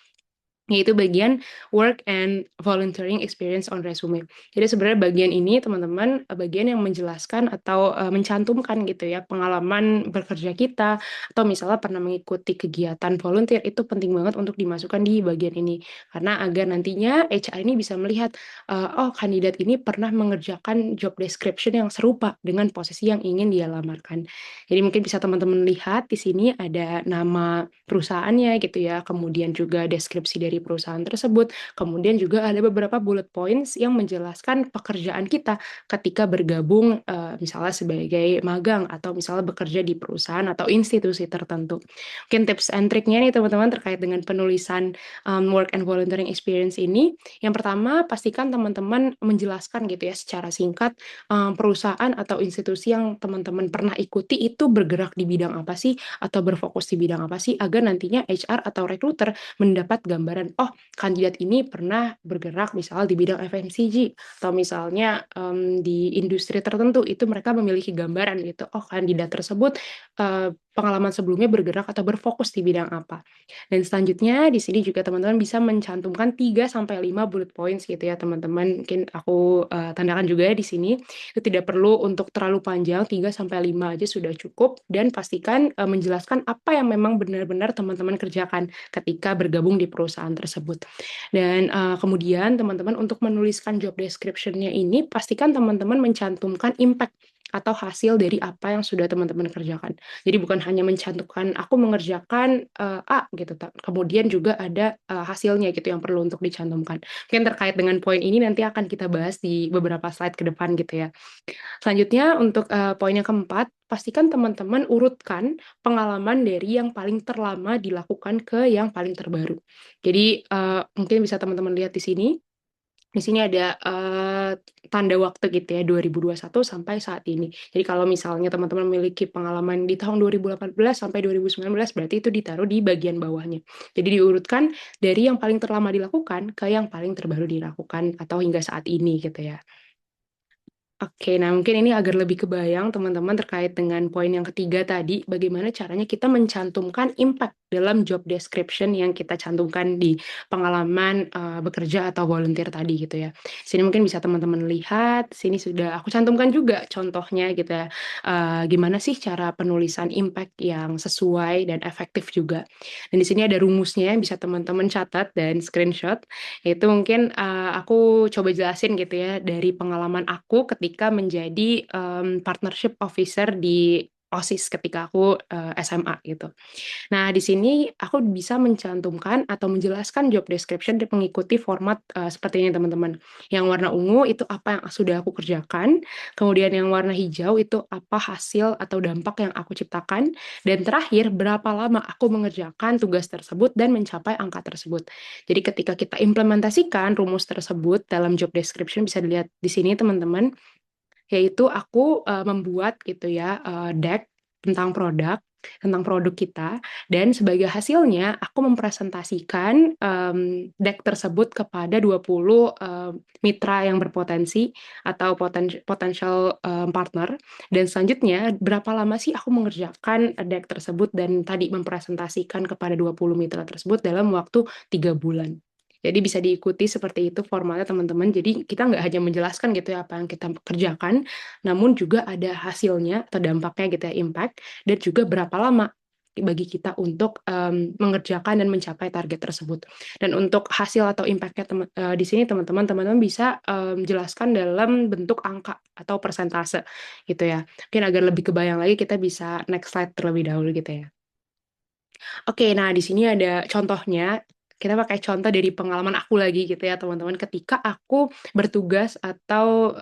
yaitu bagian work and volunteering experience on resume. Jadi sebenarnya bagian ini teman-teman bagian yang menjelaskan atau mencantumkan gitu ya pengalaman bekerja kita atau misalnya pernah mengikuti kegiatan volunteer, itu penting banget untuk dimasukkan di bagian ini karena agar nantinya HR ini bisa melihat oh kandidat ini pernah mengerjakan job description yang serupa dengan posisi yang ingin dia lamarkan. Jadi mungkin bisa teman-teman lihat di sini ada nama perusahaannya gitu ya, kemudian juga deskripsi dari perusahaan tersebut, kemudian juga ada beberapa bullet points yang menjelaskan pekerjaan kita ketika bergabung misalnya sebagai magang atau misalnya bekerja di perusahaan atau institusi tertentu. Mungkin tips and triknya nih teman-teman terkait dengan penulisan work and volunteering experience ini. Yang pertama, pastikan teman-teman menjelaskan gitu ya secara singkat perusahaan atau institusi yang teman-teman pernah ikuti itu bergerak di bidang apa sih atau berfokus di bidang apa sih agar nantinya HR atau recruiter mendapat gambaran, oh kandidat ini pernah bergerak misalnya di bidang FMCG atau misalnya di industri tertentu, itu mereka memiliki gambaran gitu, oh kandidat tersebut pengalaman sebelumnya bergerak atau berfokus di bidang apa. Dan selanjutnya di sini juga teman-teman bisa mencantumkan 3 sampai 5 bullet points gitu ya teman-teman. Mungkin aku tandakan juga di sini. Itu tidak perlu untuk terlalu panjang, 3 sampai 5 aja sudah cukup dan pastikan menjelaskan apa yang memang benar-benar teman-teman kerjakan ketika bergabung di perusahaan tersebut. Dan kemudian teman-teman untuk menuliskan job description-nya ini pastikan teman-teman mencantumkan impact atau hasil dari apa yang sudah teman-teman kerjakan. Jadi bukan hanya mencantumkan aku mengerjakan A gitu, kemudian juga ada hasilnya gitu yang perlu untuk dicantumkan. Mungkin terkait dengan poin ini nanti akan kita bahas di beberapa slide ke depan gitu ya. Selanjutnya untuk poin yang keempat, pastikan teman-teman urutkan pengalaman dari yang paling terlama dilakukan ke yang paling terbaru. Jadi mungkin bisa teman-teman lihat di sini. Di sini ada tanda waktu gitu ya 2021 sampai saat ini. Jadi kalau misalnya teman-teman memiliki pengalaman di tahun 2018 sampai 2019 berarti itu ditaruh di bagian bawahnya. Jadi diurutkan dari yang paling terlama dilakukan ke yang paling terbaru dilakukan atau hingga saat ini gitu ya. Oke, nah mungkin ini agar lebih kebayang teman-teman terkait dengan poin yang ketiga tadi, bagaimana caranya kita mencantumkan impact dalam job description yang kita cantumkan di pengalaman bekerja atau volunteer tadi gitu ya. Sini mungkin bisa teman-teman lihat, sini sudah aku cantumkan juga contohnya gitu ya. Gimana sih cara penulisan impact yang sesuai dan efektif juga. Dan di sini ada rumusnya yang bisa teman-teman catat dan screenshot. Itu mungkin aku coba jelasin gitu ya dari pengalaman aku ketika menjadi partnership officer di OSIS ketika aku SMA gitu. Nah, di sini aku bisa mencantumkan atau menjelaskan job description mengikuti format seperti ini teman-teman. Yang warna ungu itu apa yang sudah aku kerjakan, kemudian yang warna hijau itu apa hasil atau dampak yang aku ciptakan, dan terakhir berapa lama aku mengerjakan tugas tersebut dan mencapai angka tersebut. Jadi ketika kita implementasikan rumus tersebut dalam job description bisa dilihat di sini teman-teman, yaitu aku membuat gitu ya deck tentang produk kita, dan sebagai hasilnya aku mempresentasikan deck tersebut kepada 20 mitra yang berpotensi atau potential partner, dan selanjutnya berapa lama sih aku mengerjakan deck tersebut dan tadi mempresentasikan kepada 20 mitra tersebut dalam waktu 3 bulan. Jadi bisa diikuti seperti itu formatnya teman-teman. Jadi kita nggak hanya menjelaskan gitu ya apa yang kita kerjakan, namun juga ada hasilnya atau dampaknya gitu ya, impact, dan juga berapa lama bagi kita untuk mengerjakan dan mencapai target tersebut. Dan untuk hasil atau impact-nya di sini teman-teman bisa jelaskan dalam bentuk angka atau persentase gitu ya. Mungkin agar lebih kebayang lagi kita bisa next slide terlebih dahulu gitu ya. Oke, nah di sini ada contohnya. Kita pakai contoh dari pengalaman aku lagi gitu ya teman-teman. Ketika aku bertugas atau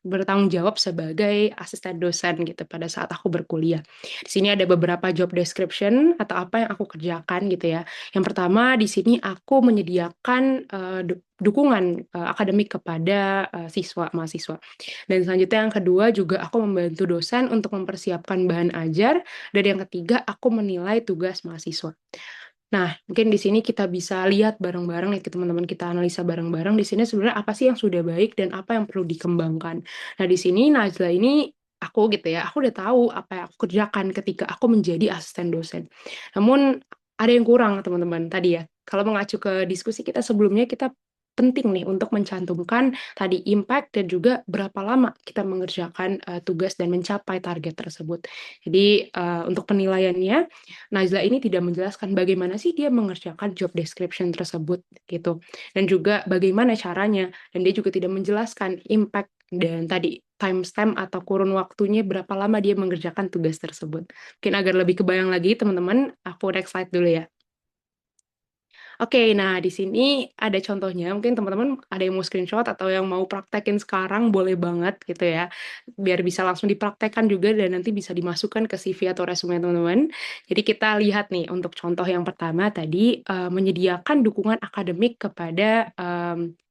bertanggung jawab sebagai asisten dosen gitu pada saat aku berkuliah. Di sini ada beberapa job description atau apa yang aku kerjakan gitu ya. Yang pertama di sini aku menyediakan dukungan akademik kepada siswa mahasiswa. Dan selanjutnya yang kedua juga aku membantu dosen untuk mempersiapkan bahan ajar. Dan yang ketiga, aku menilai tugas mahasiswa. Nah, mungkin di sini kita bisa lihat bareng-bareng nih teman-teman, kita analisa bareng-bareng di sini sebenarnya apa sih yang sudah baik dan apa yang perlu dikembangkan. Nah, di sini Najla ini aku gitu ya, aku udah tahu apa yang aku kerjakan ketika aku menjadi asisten dosen. Namun ada yang kurang teman-teman tadi ya. Kalau mengacu ke diskusi kita sebelumnya, kita penting nih untuk mencantumkan tadi impact dan juga berapa lama kita mengerjakan tugas dan mencapai target tersebut. Jadi untuk penilaiannya, Najla ini tidak menjelaskan bagaimana sih dia mengerjakan job description tersebut gitu, dan juga bagaimana caranya, dan dia juga tidak menjelaskan impact dan tadi timestamp atau kurun waktunya berapa lama dia mengerjakan tugas tersebut. Mungkin agar lebih kebayang lagi teman-teman, aku next slide dulu ya. Oke, nah di sini ada contohnya, mungkin teman-teman ada yang mau screenshot atau yang mau praktekin sekarang boleh banget gitu ya, biar bisa langsung dipraktekkan juga dan nanti bisa dimasukkan ke CV atau resume teman-teman. Jadi kita lihat nih untuk contoh yang pertama tadi, menyediakan dukungan akademik kepada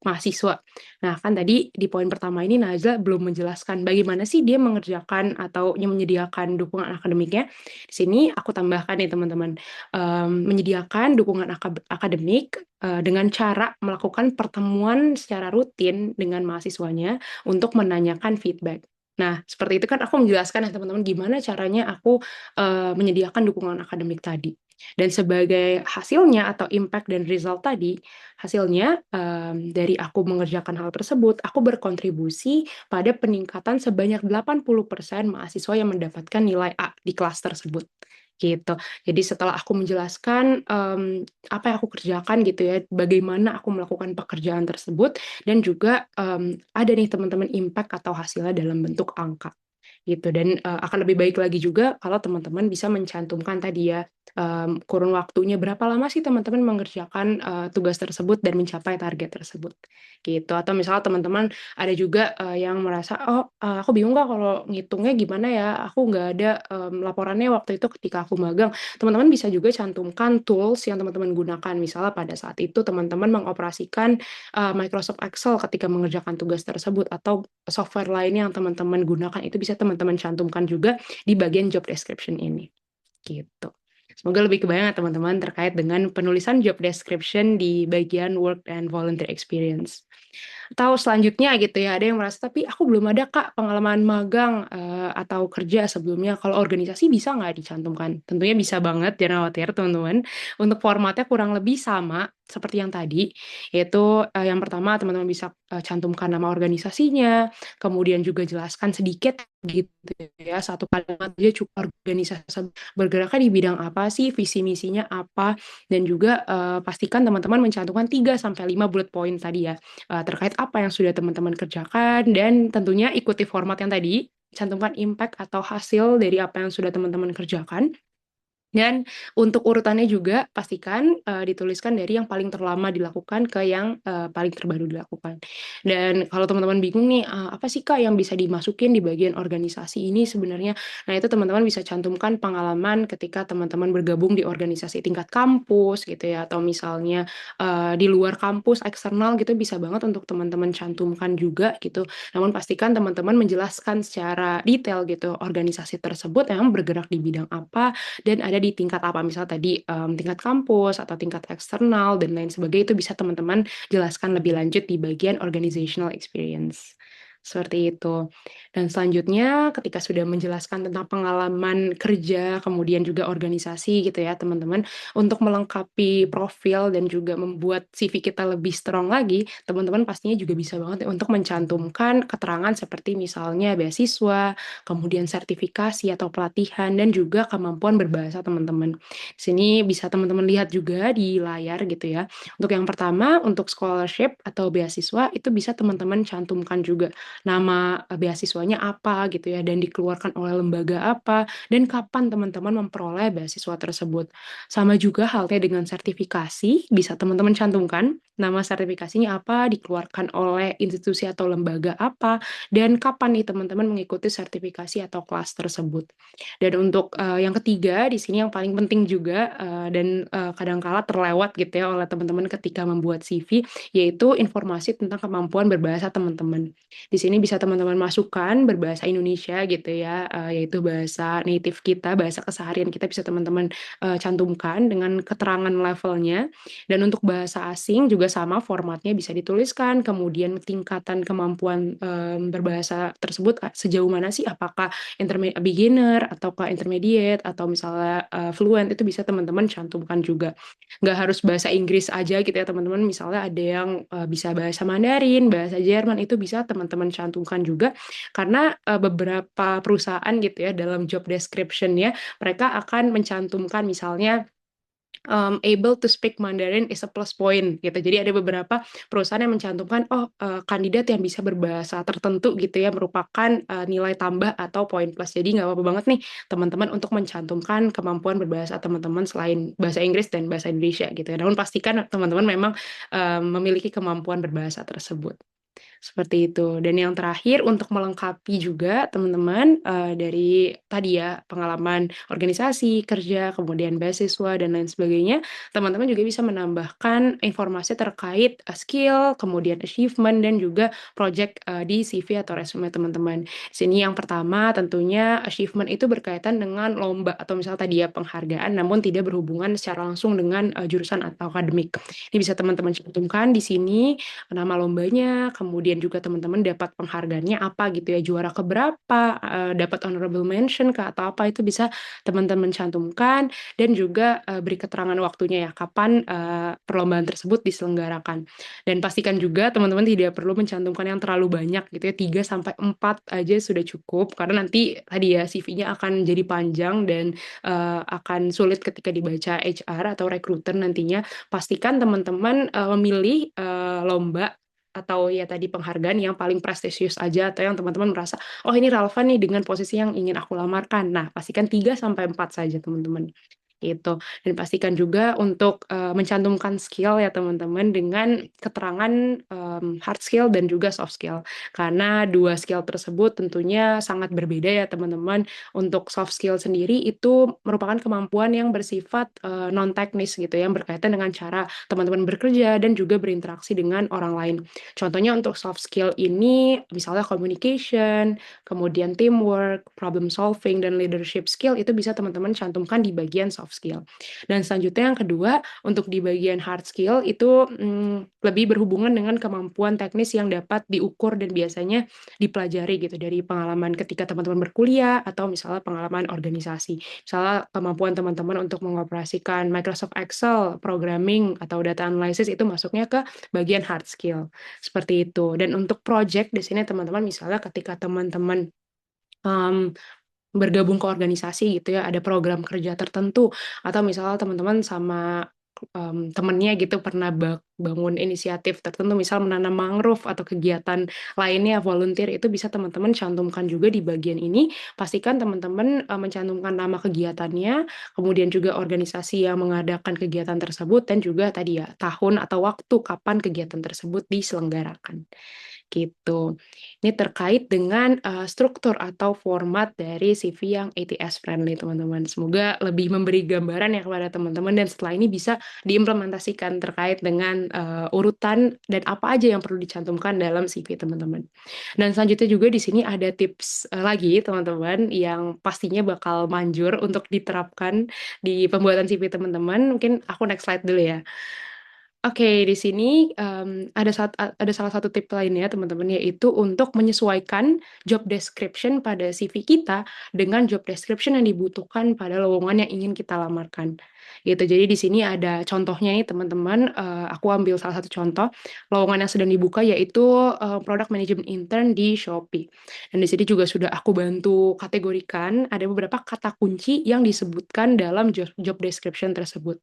mahasiswa. Nah kan tadi di poin pertama ini Nazla belum menjelaskan bagaimana sih dia mengerjakan atau menyediakan dukungan akademiknya. Di sini aku tambahkan nih teman-teman, menyediakan dukungan akademik dengan cara melakukan pertemuan secara rutin dengan mahasiswanya untuk menanyakan feedback. Nah, seperti itu kan aku menjelaskan ya teman-teman gimana caranya aku menyediakan dukungan akademik tadi. Dan sebagai hasilnya atau impact dan result tadi, hasilnya dari aku mengerjakan hal tersebut, aku berkontribusi pada peningkatan sebanyak 80% mahasiswa yang mendapatkan nilai A di kelas tersebut. Gitu. Jadi setelah aku menjelaskan apa yang aku kerjakan gitu ya, bagaimana aku melakukan pekerjaan tersebut, dan juga ada nih teman-teman impact atau hasilnya dalam bentuk angka gitu. Dan akan lebih baik lagi juga kalau teman-teman bisa mencantumkan tadi ya kurun waktunya berapa lama sih teman-teman mengerjakan tugas tersebut dan mencapai target tersebut gitu. Atau misalnya teman-teman ada juga yang merasa aku bingung Kak kalau ngitungnya gimana ya, aku nggak ada laporannya waktu itu ketika aku magang. Teman-teman bisa juga cantumkan tools yang teman-teman gunakan, misalnya pada saat itu teman-teman mengoperasikan Microsoft Excel ketika mengerjakan tugas tersebut, atau software lainnya yang teman-teman gunakan itu bisa teman-teman cantumkan juga di bagian job description ini gitu. Semoga lebih kebayang ya teman-teman terkait dengan penulisan job description di bagian work and volunteer experience. Atau selanjutnya gitu ya, ada yang merasa, "Tapi aku belum ada Kak pengalaman magang, atau kerja sebelumnya, kalau organisasi bisa nggak dicantumkan?" Tentunya bisa banget, jangan khawatir teman-teman. Untuk formatnya kurang lebih sama seperti yang tadi, yaitu, yang pertama teman-teman bisa, cantumkan nama organisasinya, kemudian juga jelaskan sedikit gitu ya, satu kalimat aja cukup, organisasi bergeraknya di bidang apa sih, visi misinya apa, dan juga, pastikan teman-teman mencantumkan 3 sampai 5 bullet point tadi ya, terkait apa yang sudah teman-teman kerjakan dan tentunya ikuti format yang tadi, cantumkan impact atau hasil dari apa yang sudah teman-teman kerjakan. Dan untuk urutannya juga pastikan, dituliskan dari yang paling terlama dilakukan ke yang, paling terbaru dilakukan. Dan kalau teman-teman bingung nih, apa sih Kak yang bisa dimasukin di bagian organisasi ini sebenarnya? Nah itu teman-teman bisa cantumkan pengalaman ketika teman-teman bergabung di organisasi tingkat kampus gitu ya, atau misalnya, di luar kampus eksternal gitu bisa banget untuk teman-teman cantumkan juga gitu. Namun pastikan teman-teman menjelaskan secara detail gitu, organisasi tersebut memang bergerak di bidang apa, dan ada di tingkat apa, misal tadi, tingkat kampus atau tingkat eksternal dan lain sebagainya, itu bisa teman-teman jelaskan lebih lanjut di bagian organizational experience, seperti itu. Dan selanjutnya ketika sudah menjelaskan tentang pengalaman kerja, kemudian juga organisasi gitu ya teman-teman, untuk melengkapi profil dan juga membuat CV kita lebih strong lagi, teman-teman pastinya juga bisa banget ya untuk mencantumkan keterangan seperti misalnya beasiswa, kemudian sertifikasi atau pelatihan, dan juga kemampuan berbahasa teman-teman. Di sini bisa teman-teman lihat juga di layar gitu ya. Untuk yang pertama, untuk scholarship atau beasiswa itu bisa teman-teman cantumkan juga nama, beasiswanya apa gitu ya, dan dikeluarkan oleh lembaga apa, dan kapan teman-teman memperoleh beasiswa tersebut. Sama juga halnya dengan sertifikasi, bisa teman-teman cantumkan nama sertifikasinya apa, dikeluarkan oleh institusi atau lembaga apa, dan kapan nih teman-teman mengikuti sertifikasi atau kelas tersebut. Dan untuk, yang ketiga di sini yang paling penting juga, dan, kadang kala terlewat gitu ya oleh teman-teman ketika membuat CV, yaitu informasi tentang kemampuan berbahasa teman-teman. Di sini bisa teman-teman masukkan berbahasa Indonesia gitu ya, yaitu bahasa native kita, bahasa keseharian kita bisa teman-teman, cantumkan dengan keterangan levelnya. Dan untuk bahasa asing juga sama formatnya bisa dituliskan, kemudian tingkatan kemampuan, berbahasa tersebut, sejauh mana sih, apakah beginner ataukah intermediate atau misalnya, fluent, itu bisa teman-teman cantumkan juga. Nggak harus bahasa Inggris aja gitu ya teman-teman, misalnya ada yang, bisa bahasa Mandarin, bahasa Jerman, itu bisa teman-teman cantumkan juga, karena, beberapa perusahaan gitu ya dalam job description-nya mereka akan mencantumkan misalnya, able to speak Mandarin is a plus point gitu. Jadi ada beberapa perusahaan yang mencantumkan, oh, kandidat yang bisa berbahasa tertentu gitu ya merupakan, nilai tambah atau poin plus. Jadi nggak apa-apa banget nih teman-teman untuk mencantumkan kemampuan berbahasa teman-teman selain bahasa Inggris dan bahasa Indonesia gitu ya. Namun pastikan teman-teman memang, memiliki kemampuan berbahasa tersebut. Seperti itu. Dan yang terakhir untuk melengkapi juga teman-teman, dari tadi ya pengalaman organisasi, kerja, kemudian beasiswa dan lain sebagainya, teman-teman juga bisa menambahkan informasi terkait, skill, kemudian achievement dan juga project, di CV atau resume teman-teman. Di sini yang pertama tentunya achievement itu berkaitan dengan lomba atau misal tadi ya penghargaan namun tidak berhubungan secara langsung dengan, jurusan atau akademik. Ini bisa teman-teman cantumkan di sini nama lombanya, kemudian juga teman-teman dapat penghargaannya apa gitu ya, juara ke berapa, dapat honorable mention kah atau apa, itu bisa teman-teman cantumkan dan juga, beri keterangan waktunya ya, kapan, perlombaan tersebut diselenggarakan. Dan pastikan juga teman-teman tidak perlu mencantumkan yang terlalu banyak gitu ya, 3 sampai 4 aja sudah cukup, karena nanti tadi ya, CV-nya akan jadi panjang dan, akan sulit ketika dibaca HR atau recruiter nantinya. Pastikan teman-teman, memilih, lomba atau ya tadi penghargaan yang paling prestisius aja atau yang teman-teman merasa, "Oh ini relevan nih dengan posisi yang ingin aku lamarkan." Nah, pastikan 3 sampai 4 saja teman-teman, gitu. Dan pastikan juga untuk, mencantumkan skill ya teman-teman dengan keterangan, hard skill dan juga soft skill. Karena 2 skill tersebut tentunya sangat berbeda ya teman-teman. Untuk soft skill sendiri itu merupakan kemampuan yang bersifat, non teknis gitu ya, yang berkaitan dengan cara teman-teman bekerja dan juga berinteraksi dengan orang lain. Contohnya untuk soft skill ini misalnya communication, kemudian teamwork, problem solving, dan leadership skill itu bisa teman-teman cantumkan di bagian soft soft skill. Dan selanjutnya yang kedua, untuk di bagian hard skill itu lebih berhubungan dengan kemampuan teknis yang dapat diukur dan biasanya dipelajari gitu dari pengalaman ketika teman-teman berkuliah atau misalnya pengalaman organisasi. Misalnya kemampuan teman-teman untuk mengoperasikan Microsoft Excel, programming atau data analysis itu masuknya ke bagian hard skill. Seperti itu. Dan untuk project di sini teman-teman misalnya ketika teman-teman um, bergabung ke organisasi gitu ya, ada program kerja tertentu, atau misalnya teman-teman sama temennya gitu pernah bangun inisiatif tertentu, misal menanam mangrove atau kegiatan lainnya volunteer, itu bisa teman-teman cantumkan juga di bagian ini. Pastikan teman-teman mencantumkan nama kegiatannya, kemudian juga organisasi yang mengadakan kegiatan tersebut, dan juga tadi ya tahun atau waktu kapan kegiatan tersebut diselenggarakan. Gitu. Ini terkait dengan struktur atau format dari CV yang ATS friendly, teman-teman. Semoga lebih memberi gambaran ya kepada teman-teman, dan setelah ini bisa diimplementasikan terkait dengan urutan dan apa aja yang perlu dicantumkan dalam CV teman-teman. Dan selanjutnya juga di sini ada tips lagi teman-teman yang pastinya bakal manjur untuk diterapkan di pembuatan CV teman-teman. Mungkin aku next slide dulu ya. Oke, di sini ada salah satu tip lainnya teman-teman, yaitu untuk menyesuaikan job description pada CV kita dengan job description yang dibutuhkan pada lowongan yang ingin kita lamarkan. Gitu. Jadi di sini ada contohnya nih teman-teman. Aku ambil salah satu contoh lowongan yang sedang dibuka, yaitu product management intern di Shopee. Dan di sini juga sudah aku bantu kategorikan ada beberapa kata kunci yang disebutkan dalam job description tersebut.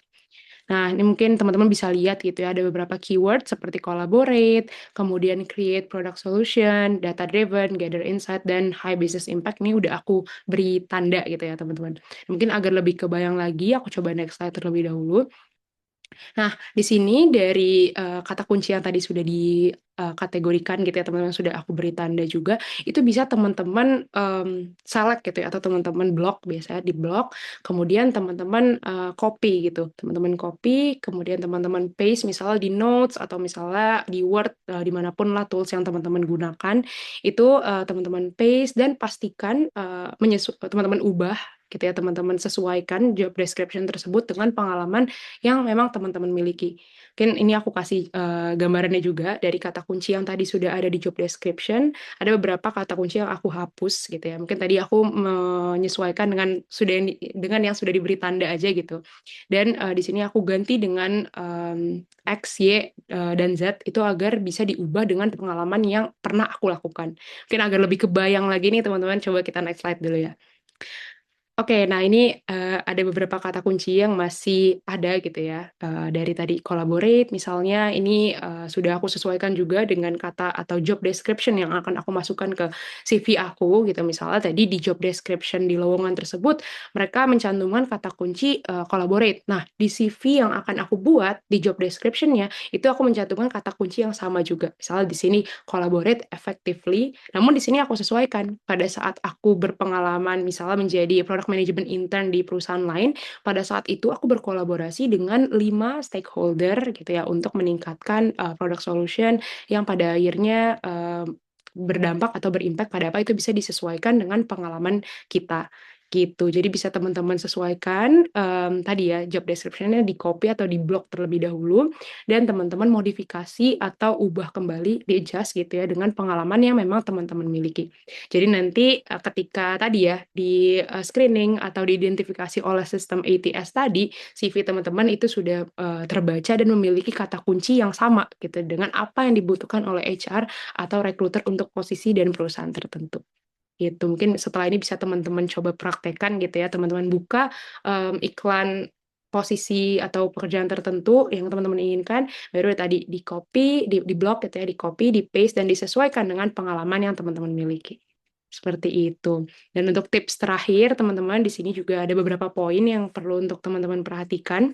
Nah, ini mungkin teman-teman bisa lihat gitu ya, ada beberapa keyword seperti collaborate, kemudian create product solution, data driven, gather insight, dan high business impact. Ini udah aku beri tanda gitu ya teman-teman. Mungkin agar lebih kebayang lagi, aku coba next slide terlebih dahulu. Nah, di sini dari kata kunci yang tadi sudah dikategorikan gitu ya teman-teman, sudah aku beri tanda juga, itu bisa teman-teman select gitu ya, atau teman-teman blok, biasanya di blok, kemudian teman-teman copy gitu, teman-teman copy, kemudian teman-teman paste misalnya di notes atau misalnya di Word, dimanapun lah tools yang teman-teman gunakan, itu teman-teman paste dan pastikan teman-teman ubah gitu ya, teman-teman sesuaikan job description tersebut dengan pengalaman yang memang teman-teman miliki. Mungkin ini aku kasih gambarannya juga dari kata kunci yang tadi sudah ada di job description. Ada beberapa kata kunci yang aku hapus gitu ya. Mungkin tadi aku menyesuaikan dengan yang sudah diberi tanda aja gitu. Dan di sini aku ganti dengan X, Y, dan Z itu agar bisa diubah dengan pengalaman yang pernah aku lakukan. Mungkin agar lebih kebayang lagi nih teman-teman, coba kita next slide dulu ya. Oke, nah ini ada beberapa kata kunci yang masih ada gitu ya. Dari tadi collaborate misalnya, ini sudah aku sesuaikan juga dengan kata atau job description yang akan aku masukkan ke CV aku gitu. Misalnya tadi di job description di lowongan tersebut, mereka mencantumkan kata kunci collaborate. Nah, di CV yang akan aku buat di job description-nya, itu aku mencantumkan kata kunci yang sama juga. Misalnya di sini collaborate effectively, namun di sini aku sesuaikan pada saat aku berpengalaman misalnya menjadi product management intern di perusahaan lain, pada saat itu aku berkolaborasi dengan 5 stakeholder gitu ya untuk meningkatkan product solution yang pada akhirnya berdampak atau berimpact pada apa, itu bisa disesuaikan dengan pengalaman kita gitu. Jadi bisa teman-teman sesuaikan tadi ya job description-nya di copy atau di blok terlebih dahulu, dan teman-teman modifikasi atau ubah kembali, di adjust gitu ya dengan pengalaman yang memang teman-teman miliki. Jadi nanti ketika tadi ya di screening atau diidentifikasi oleh sistem ATS tadi, CV teman-teman itu sudah terbaca dan memiliki kata kunci yang sama gitu dengan apa yang dibutuhkan oleh HR atau recruiter untuk posisi dan perusahaan tertentu. Gitu. Mungkin setelah ini bisa teman-teman coba praktekkan gitu ya, teman-teman buka iklan posisi atau pekerjaan tertentu yang teman-teman inginkan, baru tadi di copy, di blok gitu ya, di copy, di paste, dan disesuaikan dengan pengalaman yang teman-teman miliki. Seperti itu. Dan untuk tips terakhir, teman-teman, di sini juga ada beberapa poin yang perlu untuk teman-teman perhatikan.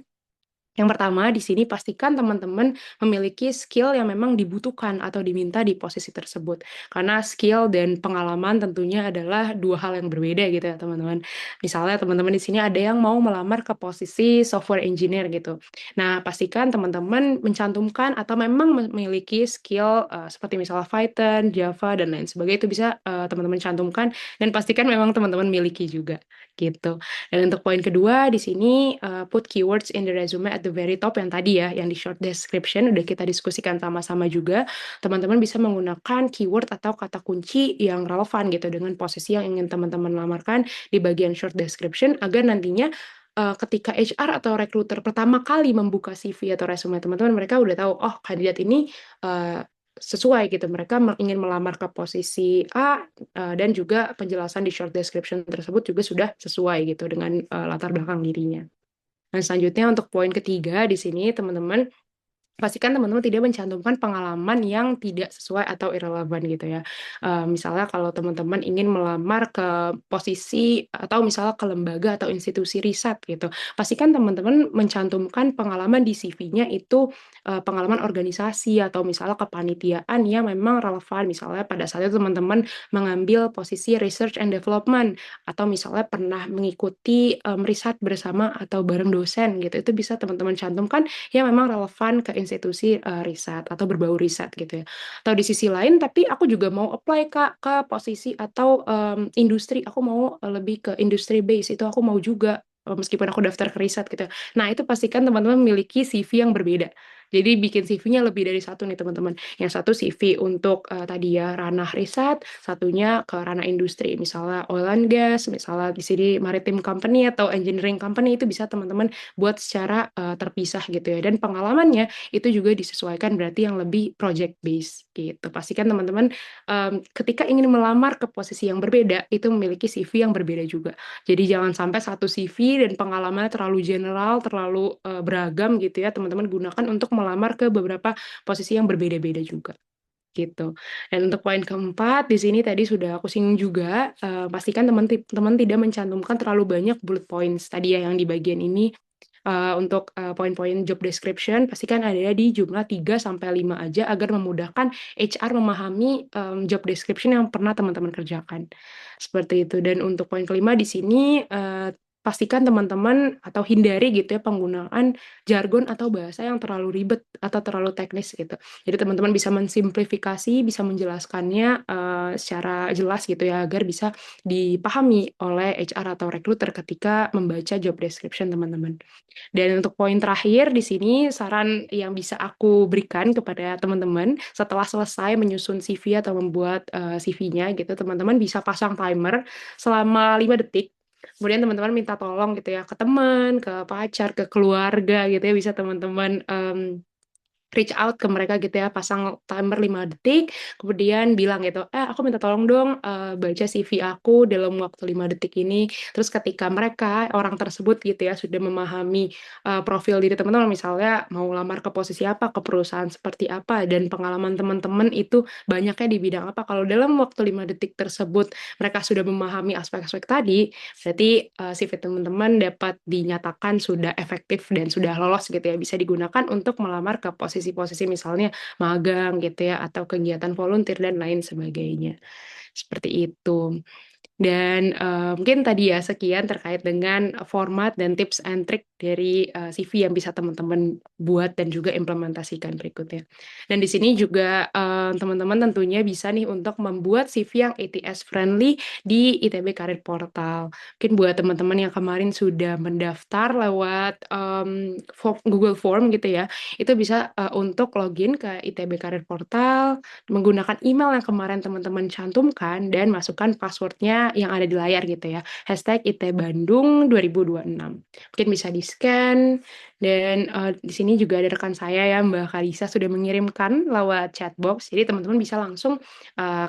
Yang pertama, di sini pastikan teman-teman memiliki skill yang memang dibutuhkan atau diminta di posisi tersebut. Karena skill dan pengalaman tentunya adalah dua hal yang berbeda gitu ya, teman-teman. Misalnya teman-teman di sini ada yang mau melamar ke posisi software engineer gitu. Nah, pastikan teman-teman mencantumkan atau memang memiliki skill seperti misalnya Python, Java, dan lain sebagainya itu bisa teman-teman cantumkan dan pastikan memang teman-teman miliki juga gitu. Dan untuk poin kedua di sini put keywords in the resume at the very top yang tadi ya, yang di short description udah kita diskusikan sama-sama juga. Teman-teman bisa menggunakan keyword atau kata kunci yang relevan gitu dengan posisi yang ingin teman-teman lamarkan di bagian short description agar nantinya ketika HR atau recruiter pertama kali membuka CV atau resume teman-teman, mereka udah tahu, oh kandidat ini uh, sesuai gitu. Mereka ingin melamar ke posisi A, dan juga penjelasan di short description tersebut juga sudah sesuai gitu dengan latar belakang dirinya. Dan selanjutnya untuk poin ketiga di sini teman-teman pastikan teman-teman tidak mencantumkan pengalaman yang tidak sesuai atau irrelevan gitu ya. Misalnya kalau teman-teman ingin melamar ke posisi atau misalnya ke lembaga atau institusi riset gitu, pastikan teman-teman mencantumkan pengalaman di CV-nya itu pengalaman organisasi atau misalnya kepanitiaan yang memang relevan. Misalnya pada saat itu teman-teman mengambil posisi research and development atau misalnya pernah mengikuti riset bersama atau bareng dosen gitu, itu bisa teman-teman cantumkan yang memang relevan ke institusi riset atau berbau riset gitu ya. Atau di sisi lain, tapi aku juga mau apply Kak ke posisi atau industri, aku mau lebih ke industri base itu aku mau juga meskipun aku daftar ke riset gitu. Nah, itu pastikan teman-teman memiliki CV yang berbeda. Jadi bikin CV-nya lebih dari satu nih teman-teman. Yang satu CV untuk tadi ya ranah riset, satunya ke ranah industri, misalnya oil and gas, misalnya di sini maritime company atau engineering company itu bisa teman-teman buat secara terpisah gitu ya. Dan pengalamannya itu juga disesuaikan berarti yang lebih project based gitu. Pastikan teman-teman ketika ingin melamar ke posisi yang berbeda itu memiliki CV yang berbeda juga. Jadi jangan sampai satu CV dan pengalamannya terlalu general, terlalu beragam gitu ya. Teman-teman gunakan untuk melamar ke beberapa posisi yang berbeda-beda juga gitu. Dan untuk poin keempat di sini tadi sudah aku singgung juga, pastikan teman-teman tidak mencantumkan terlalu banyak bullet points tadi ya yang di bagian ini. Untuk poin-poin job description pastikan ada di jumlah 3 sampai 5 aja agar memudahkan HR memahami job description yang pernah teman-teman kerjakan. Seperti itu. Dan untuk poin kelima di sini pastikan teman-teman atau hindari gitu ya penggunaan jargon atau bahasa yang terlalu ribet atau terlalu teknis gitu. Jadi teman-teman bisa mensimplifikasi, bisa menjelaskannya secara jelas gitu ya agar bisa dipahami oleh HR atau recruiter ketika membaca job description teman-teman. Dan untuk poin terakhir di sini saran yang bisa aku berikan kepada teman-teman setelah selesai menyusun CV atau membuat CV-nya gitu, teman-teman bisa pasang timer selama 5 detik. Kemudian teman-teman minta tolong gitu ya ke teman, ke pacar, ke keluarga gitu ya bisa teman-teman reach out ke mereka gitu ya, pasang timer 5 detik, kemudian bilang gitu, aku minta tolong dong baca CV aku dalam waktu 5 detik ini. Terus ketika mereka, orang tersebut gitu ya, sudah memahami profil diri teman-teman, misalnya mau lamar ke posisi apa, ke perusahaan seperti apa, dan pengalaman teman-teman itu banyaknya di bidang apa. Kalau dalam waktu 5 detik tersebut mereka sudah memahami aspek-aspek tadi, berarti CV teman-teman dapat dinyatakan sudah efektif dan sudah lolos gitu ya, bisa digunakan untuk melamar ke posisi-posisi misalnya magang gitu ya, atau kegiatan volunteer dan lain sebagainya. Seperti itu. Dan mungkin tadi ya sekian terkait dengan format dan tips and trick dari CV yang bisa teman-teman buat dan juga implementasikan berikutnya. Dan di sini juga teman-teman tentunya bisa nih untuk membuat CV yang ATS friendly di ITB Career Portal. Mungkin buat teman-teman yang kemarin sudah mendaftar lewat Google Form gitu ya, itu bisa untuk login ke ITB Career Portal menggunakan email yang kemarin teman-teman cantumkan dan masukkan passwordnya yang ada di layar gitu ya. Hashtag IT Bandung 2026. Mungkin bisa di-scan dan di sini juga ada rekan saya ya Mbak Kalisa sudah mengirimkan lewat chatbox. Jadi teman-teman bisa langsung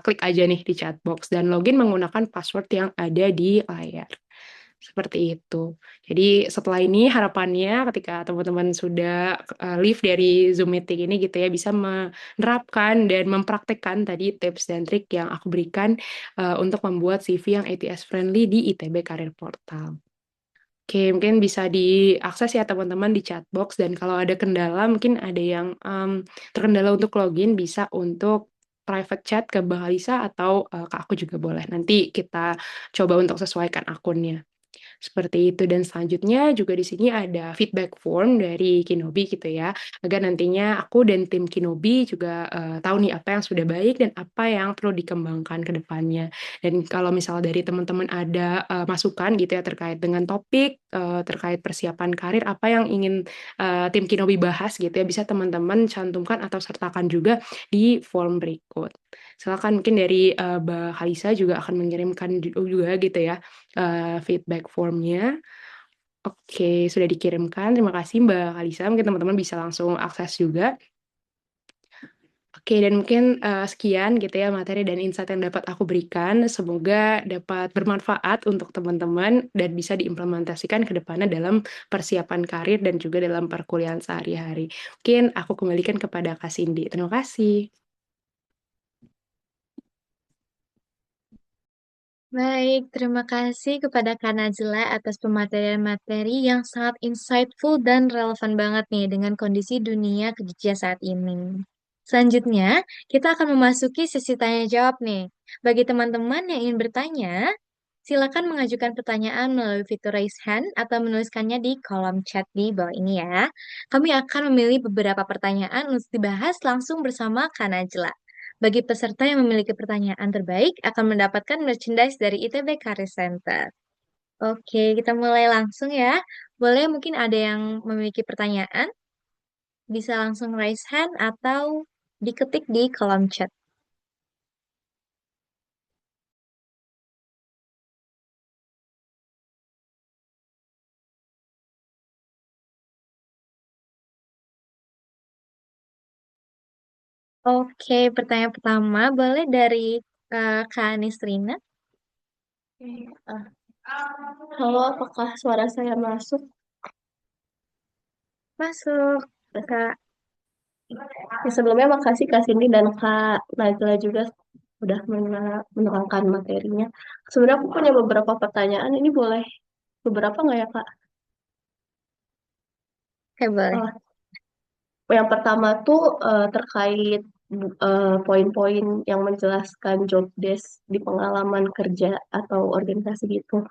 klik aja nih di chatbox dan login menggunakan password yang ada di layar. Seperti itu. Jadi setelah ini harapannya ketika teman-teman sudah leave dari Zoom meeting ini gitu ya bisa menerapkan dan mempraktekkan tadi tips dan trik yang aku berikan untuk membuat CV yang ATS friendly di ITB Career Portal. Oke, mungkin bisa diakses ya teman-teman di chatbox dan kalau ada kendala mungkin ada yang terkendala untuk login bisa untuk private chat ke Mbak Alisa atau ke aku juga boleh. Nanti kita coba untuk sesuaikan akunnya. Seperti itu dan selanjutnya juga di sini ada feedback form dari Kinobi gitu ya, agar nantinya aku dan tim Kinobi juga, tahu nih apa yang sudah baik dan apa yang perlu dikembangkan ke depannya. Dan kalau misal dari teman-teman ada, masukan gitu ya terkait dengan topik, terkait persiapan karir, apa yang ingin, tim Kinobi bahas gitu ya, bisa teman-teman cantumkan atau sertakan juga di form berikut. Silakan mungkin dari, Mbak Halisa juga akan mengirimkan juga gitu ya, feedback formnya. Oke, sudah dikirimkan. Terima kasih Mbak Kalisa. Mungkin teman-teman bisa langsung akses juga. Oke, dan mungkin sekian gitu ya materi dan insight yang dapat aku berikan. Semoga dapat bermanfaat untuk teman-teman dan bisa diimplementasikan ke depannya dalam persiapan karir dan juga dalam perkuliahan sehari-hari. Mungkin aku kembalikan kepada Kak Cindy. Terima kasih. Baik, terima kasih kepada Kak Najla atas pematerian materi yang sangat insightful dan relevan banget nih dengan kondisi dunia kerja saat ini. Selanjutnya, kita akan memasuki sesi tanya jawab nih. Bagi teman-teman yang ingin bertanya, silakan mengajukan pertanyaan melalui fitur raise hand atau menuliskannya di kolom chat di bawah ini ya. Kami akan memilih beberapa pertanyaan untuk dibahas langsung bersama Kak Najla. Bagi peserta yang memiliki pertanyaan terbaik akan mendapatkan merchandise dari ITB Career Center. Oke, kita mulai langsung ya. Boleh mungkin ada yang memiliki pertanyaan, bisa langsung raise hand atau diketik di kolom chat. Oke, pertanyaan pertama boleh dari Kak Nisrina. Ah, Halo, apakah suara saya masuk? Masuk, Kak. Sebelumnya makasih Kak Cindy dan Kak Najla juga sudah menerangkan materinya. Sebenarnya aku punya beberapa pertanyaan. Ini boleh beberapa nggak ya Kak? Oke, boleh. Oh, yang pertama tuh terkait poin-poin yang menjelaskan job desk di pengalaman kerja atau organisasi gitu.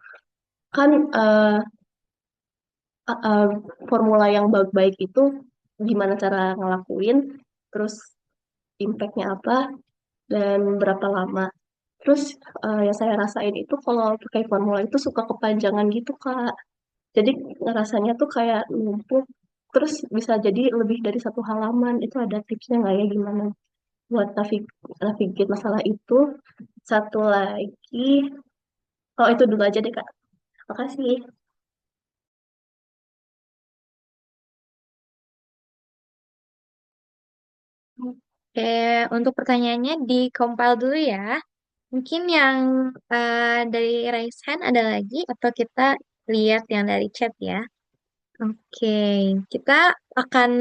Kan uh, uh, formula yang baik-baik itu gimana cara ngelakuin, terus impact-nya apa, dan berapa lama. Terus yang saya rasain itu kalau pakai formula itu suka kepanjangan gitu Kak. Jadi ngerasanya tuh kayak numpuk. Terus bisa jadi lebih dari satu halaman. Itu ada tipsnya nggak ya gimana buat navigate masalah itu. Satu lagi, oh itu dulu aja deh Kak. Makasih. Oke, untuk pertanyaannya di compile dulu ya. Mungkin yang dari raise hand ada lagi atau kita lihat yang dari chat ya. Oke, kita akan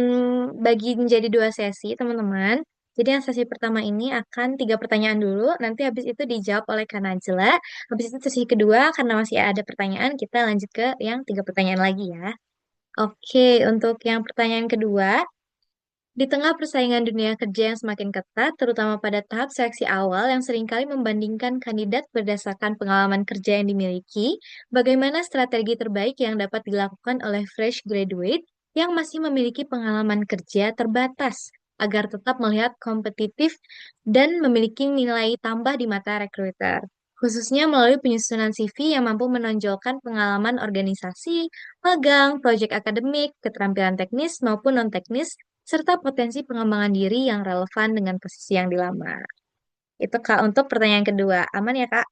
bagi menjadi dua sesi, teman-teman. Jadi yang sesi pertama ini akan tiga pertanyaan dulu, nanti habis itu dijawab oleh Kak Najla. Habis itu sesi kedua, karena masih ada pertanyaan, kita lanjut ke yang tiga pertanyaan lagi ya. Oke, untuk yang pertanyaan kedua, di tengah persaingan dunia kerja yang semakin ketat, terutama pada tahap seleksi awal yang seringkali membandingkan kandidat berdasarkan pengalaman kerja yang dimiliki, bagaimana strategi terbaik yang dapat dilakukan oleh fresh graduate yang masih memiliki pengalaman kerja terbatas agar tetap melihat kompetitif dan memiliki nilai tambah di mata recruiter, khususnya melalui penyusunan CV yang mampu menonjolkan pengalaman organisasi, magang, proyek akademik, keterampilan teknis maupun non-teknis, serta potensi pengembangan diri yang relevan dengan posisi yang dilamar. Itu Kak untuk pertanyaan kedua. Aman ya Kak?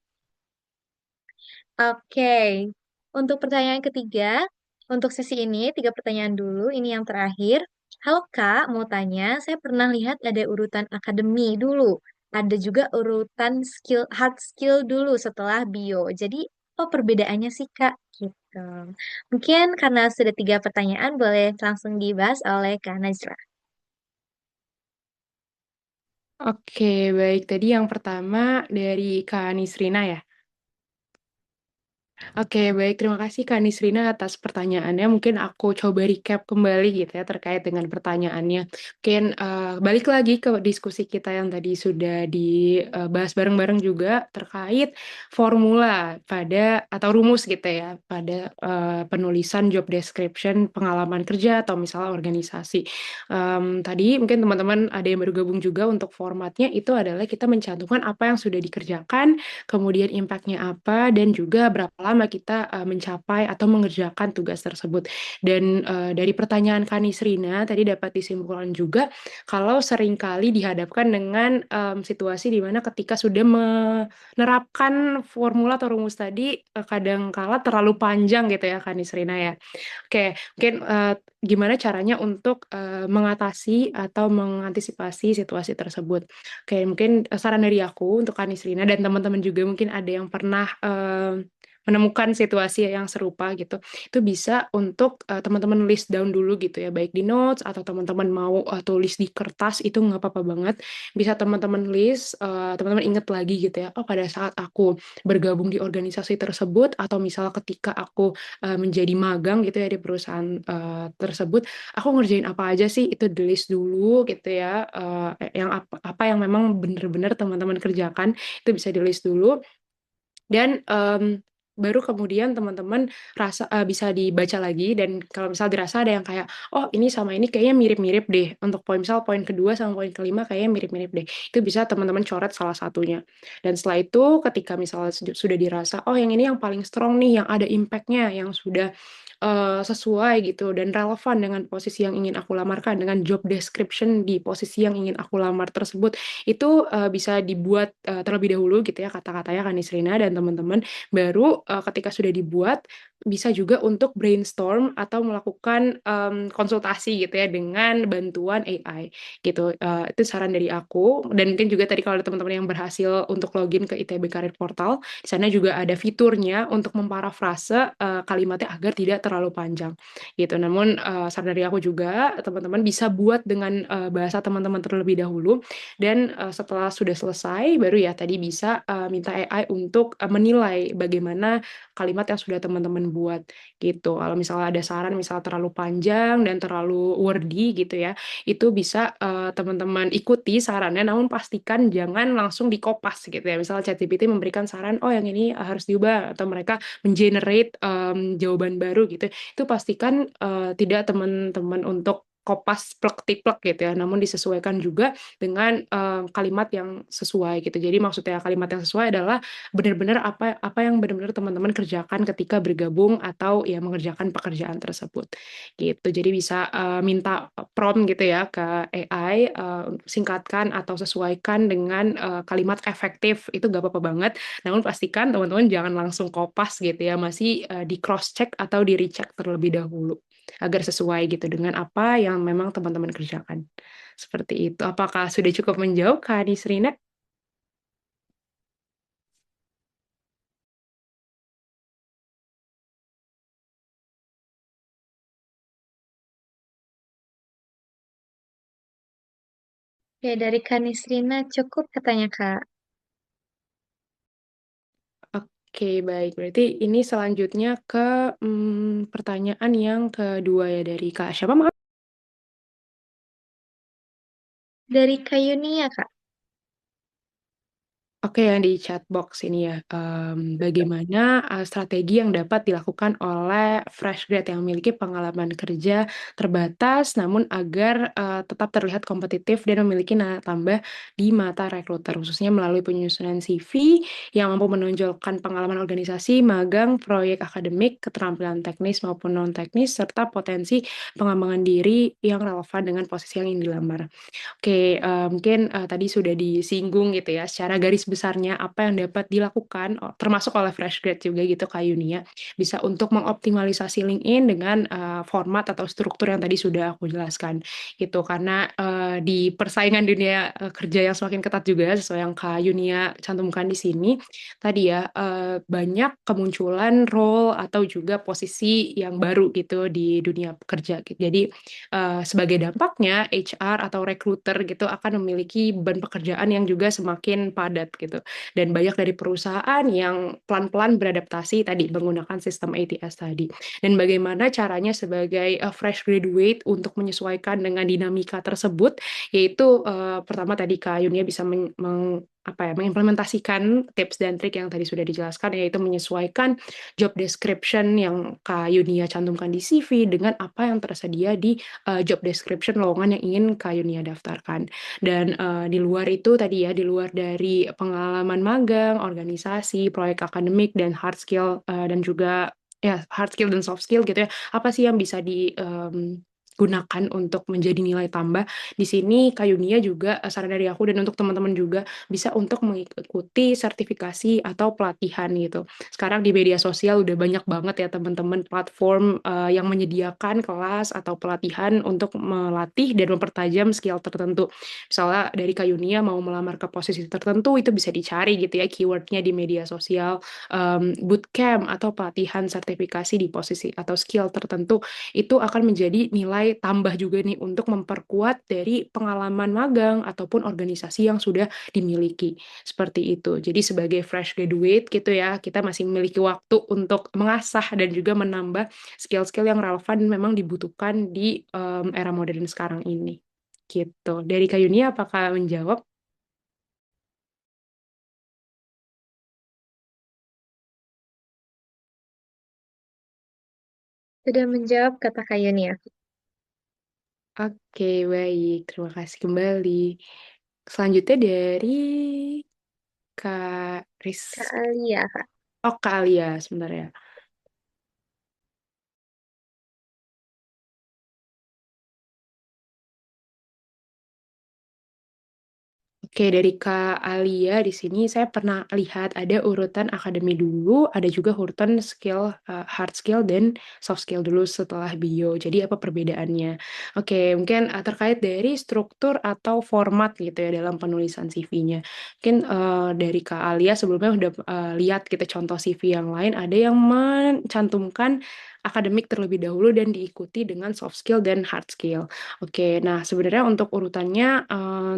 Oke. Untuk pertanyaan ketiga, untuk sesi ini, tiga pertanyaan dulu. Ini yang terakhir. Halo Kak, mau tanya, saya pernah lihat ada urutan akademi dulu. Ada juga urutan skill, hard skill dulu setelah bio. Jadi, apa perbedaannya sih Kak? Gitu. Mungkin karena sudah tiga pertanyaan, boleh langsung dibahas oleh Kak Najla. Oke, baik. Tadi yang pertama dari Kak Nisrina ya? Oke, baik. Terima kasih Kak Nisrina atas pertanyaannya. Mungkin aku coba recap kembali gitu ya terkait dengan pertanyaannya. Mungkin balik lagi ke diskusi kita yang tadi sudah dibahas bareng-bareng juga terkait formula pada atau rumus gitu ya pada penulisan job description pengalaman kerja atau misalnya organisasi. Tadi mungkin teman-teman ada yang baru gabung juga untuk formatnya itu adalah kita mencantumkan apa yang sudah dikerjakan, kemudian impact-nya apa, dan juga berapa lama kita mencapai atau mengerjakan tugas tersebut. Dan dari pertanyaan Kanisrina tadi dapat disimpulkan juga kalau seringkali dihadapkan dengan situasi di mana ketika sudah menerapkan formula atau rumus tadi kadangkala terlalu panjang gitu ya Kanisrina ya. Oke, mungkin gimana caranya untuk mengatasi atau mengantisipasi situasi tersebut. Oke, mungkin saran dari aku untuk Kanisrina dan teman-teman juga mungkin ada yang pernah menemukan situasi yang serupa gitu. Itu bisa untuk teman-teman list down dulu gitu ya, baik di notes atau teman-teman mau tulis di kertas itu nggak apa-apa banget. Bisa teman-teman list, teman-teman ingat lagi gitu ya, oh pada saat aku bergabung di organisasi tersebut atau misalnya ketika aku menjadi magang gitu ya di perusahaan tersebut, aku ngerjain apa aja sih itu di list dulu gitu ya, yang apa yang memang benar-benar teman-teman kerjakan itu bisa di list dulu dan baru kemudian teman-teman bisa dibaca lagi dan kalau misal dirasa ada yang kayak, "Oh ini sama ini kayaknya mirip-mirip deh," untuk misal poin kedua sama poin kelima kayaknya mirip-mirip deh, itu bisa teman-teman coret salah satunya. Dan setelah itu ketika misalnya sudah dirasa, "Oh yang ini yang paling strong nih, yang ada impact-nya, yang sudah sesuai gitu dan relevan dengan posisi yang ingin aku lamarkan, dengan job description di posisi yang ingin aku lamar tersebut," itu bisa dibuat terlebih dahulu gitu ya kata-katanya kan Nisrina dan teman-teman. Baru ketika sudah dibuat bisa juga untuk brainstorm atau melakukan konsultasi gitu ya dengan bantuan AI gitu. Itu saran dari aku dan mungkin juga tadi kalau ada teman-teman yang berhasil untuk login ke ITB Career Portal, di sana juga ada fiturnya untuk memparafrase kalimatnya agar tidak terlalu panjang gitu. Namun saran dari aku juga teman-teman bisa buat dengan bahasa teman-teman terlebih dahulu dan setelah sudah selesai baru ya tadi bisa minta AI untuk menilai bagaimana kalimat yang sudah teman-teman buat gitu. Kalau misalnya ada saran misal terlalu panjang dan terlalu wordy gitu ya, itu bisa teman-teman ikuti sarannya namun pastikan jangan langsung dikopas gitu ya. Misalnya ChatGPT memberikan saran, "Oh yang ini harus diubah," atau mereka men-generate jawaban baru gitu. Itu pastikan tidak teman-teman untuk kopas plek-tiplek gitu ya, namun disesuaikan juga dengan kalimat yang sesuai gitu. Jadi maksudnya kalimat yang sesuai adalah benar-benar apa yang benar-benar teman-teman kerjakan ketika bergabung atau ya mengerjakan pekerjaan tersebut gitu. Jadi bisa minta prompt gitu ya ke AI, singkatkan atau sesuaikan dengan kalimat efektif itu gak apa-apa banget. Namun pastikan teman-teman jangan langsung kopas gitu ya, masih di cross check atau di recheck terlebih dahulu agar sesuai gitu dengan apa yang memang teman-teman kerjakan. Seperti itu. Apakah sudah cukup menjawab, Kak Nisrina? Oke, dari Kanisrina cukup katanya Kak. Oke, baik. Berarti ini selanjutnya ke pertanyaan yang kedua ya dari Kak. Siapa? Maaf. Dari Kak Yunia Kak. Oke, yang di chat box ini ya, bagaimana strategi yang dapat dilakukan oleh fresh grad yang memiliki pengalaman kerja terbatas, namun agar tetap terlihat kompetitif dan memiliki nilai tambah di mata rekruter, khususnya melalui penyusunan CV yang mampu menonjolkan pengalaman organisasi, magang, proyek akademik, keterampilan teknis maupun non-teknis, serta potensi pengembangan diri yang relevan dengan posisi yang ingin dilamar. Oke, mungkin tadi sudah disinggung gitu ya, secara garis besarnya apa yang dapat dilakukan, termasuk oleh fresh grad juga gitu Kak Yunia, bisa untuk mengoptimalisasi LinkedIn dengan format atau struktur yang tadi sudah aku jelaskan gitu. Karena di persaingan dunia kerja yang semakin ketat juga sesuai yang Kak Yunia cantumkan di sini tadi ya, banyak kemunculan role atau juga posisi yang baru gitu di dunia pekerja gitu. Jadi sebagai dampaknya HR atau recruiter gitu akan memiliki beban pekerjaan yang juga semakin padat gitu. Dan banyak dari perusahaan yang pelan-pelan beradaptasi tadi menggunakan sistem ATS tadi. Dan bagaimana caranya sebagai fresh graduate untuk menyesuaikan dengan dinamika tersebut, yaitu pertama tadi Kak Yunia bisa mengimplementasikan tips dan trik yang tadi sudah dijelaskan, yaitu menyesuaikan job description yang Kak Yunia cantumkan di CV dengan apa yang tersedia di job description lowongan yang ingin Kak Yunia daftarkan. Dan di luar itu tadi ya, di luar dari pengalaman magang, organisasi, proyek akademik, dan hard skill dan juga ya hard skill dan soft skill gitu ya, apa sih yang bisa digunakan untuk menjadi nilai tambah di sini. Kak Yunia juga saran dari aku dan untuk teman-teman juga bisa untuk mengikuti sertifikasi atau pelatihan gitu. Sekarang di media sosial udah banyak banget ya teman-teman platform yang menyediakan kelas atau pelatihan untuk melatih dan mempertajam skill tertentu. Misalnya dari Kak Yunia mau melamar ke posisi tertentu itu bisa dicari gitu ya keywordnya di media sosial, bootcamp atau pelatihan sertifikasi di posisi atau skill tertentu itu akan menjadi nilai tambah juga nih untuk memperkuat dari pengalaman magang ataupun organisasi yang sudah dimiliki. Seperti itu. Jadi sebagai fresh graduate gitu ya, kita masih memiliki waktu untuk mengasah dan juga menambah skill-skill yang relevan dan memang dibutuhkan di era modern sekarang ini. Gitu. Dari Kak Yuni, apakah menjawab? Sudah menjawab kata Kak Yuni ya. Oke, baik. Terima kasih kembali. Selanjutnya dari Kak Kak Rizky. Alia, Kak. Oh, Kak Alia sebentar ya. Oke, dari Kak Alia di sini saya pernah lihat ada urutan akademi dulu, ada juga urutan skill, hard skill dan soft skill dulu setelah bio. Jadi apa perbedaannya? Oke, mungkin terkait dari struktur atau format gitu ya dalam penulisan CV-nya. Mungkin dari Kak Alia sebelumnya udah lihat kita contoh CV yang lain, ada yang mencantumkan akademik terlebih dahulu dan diikuti dengan soft skill dan hard skill. Oke, nah sebenarnya untuk urutannya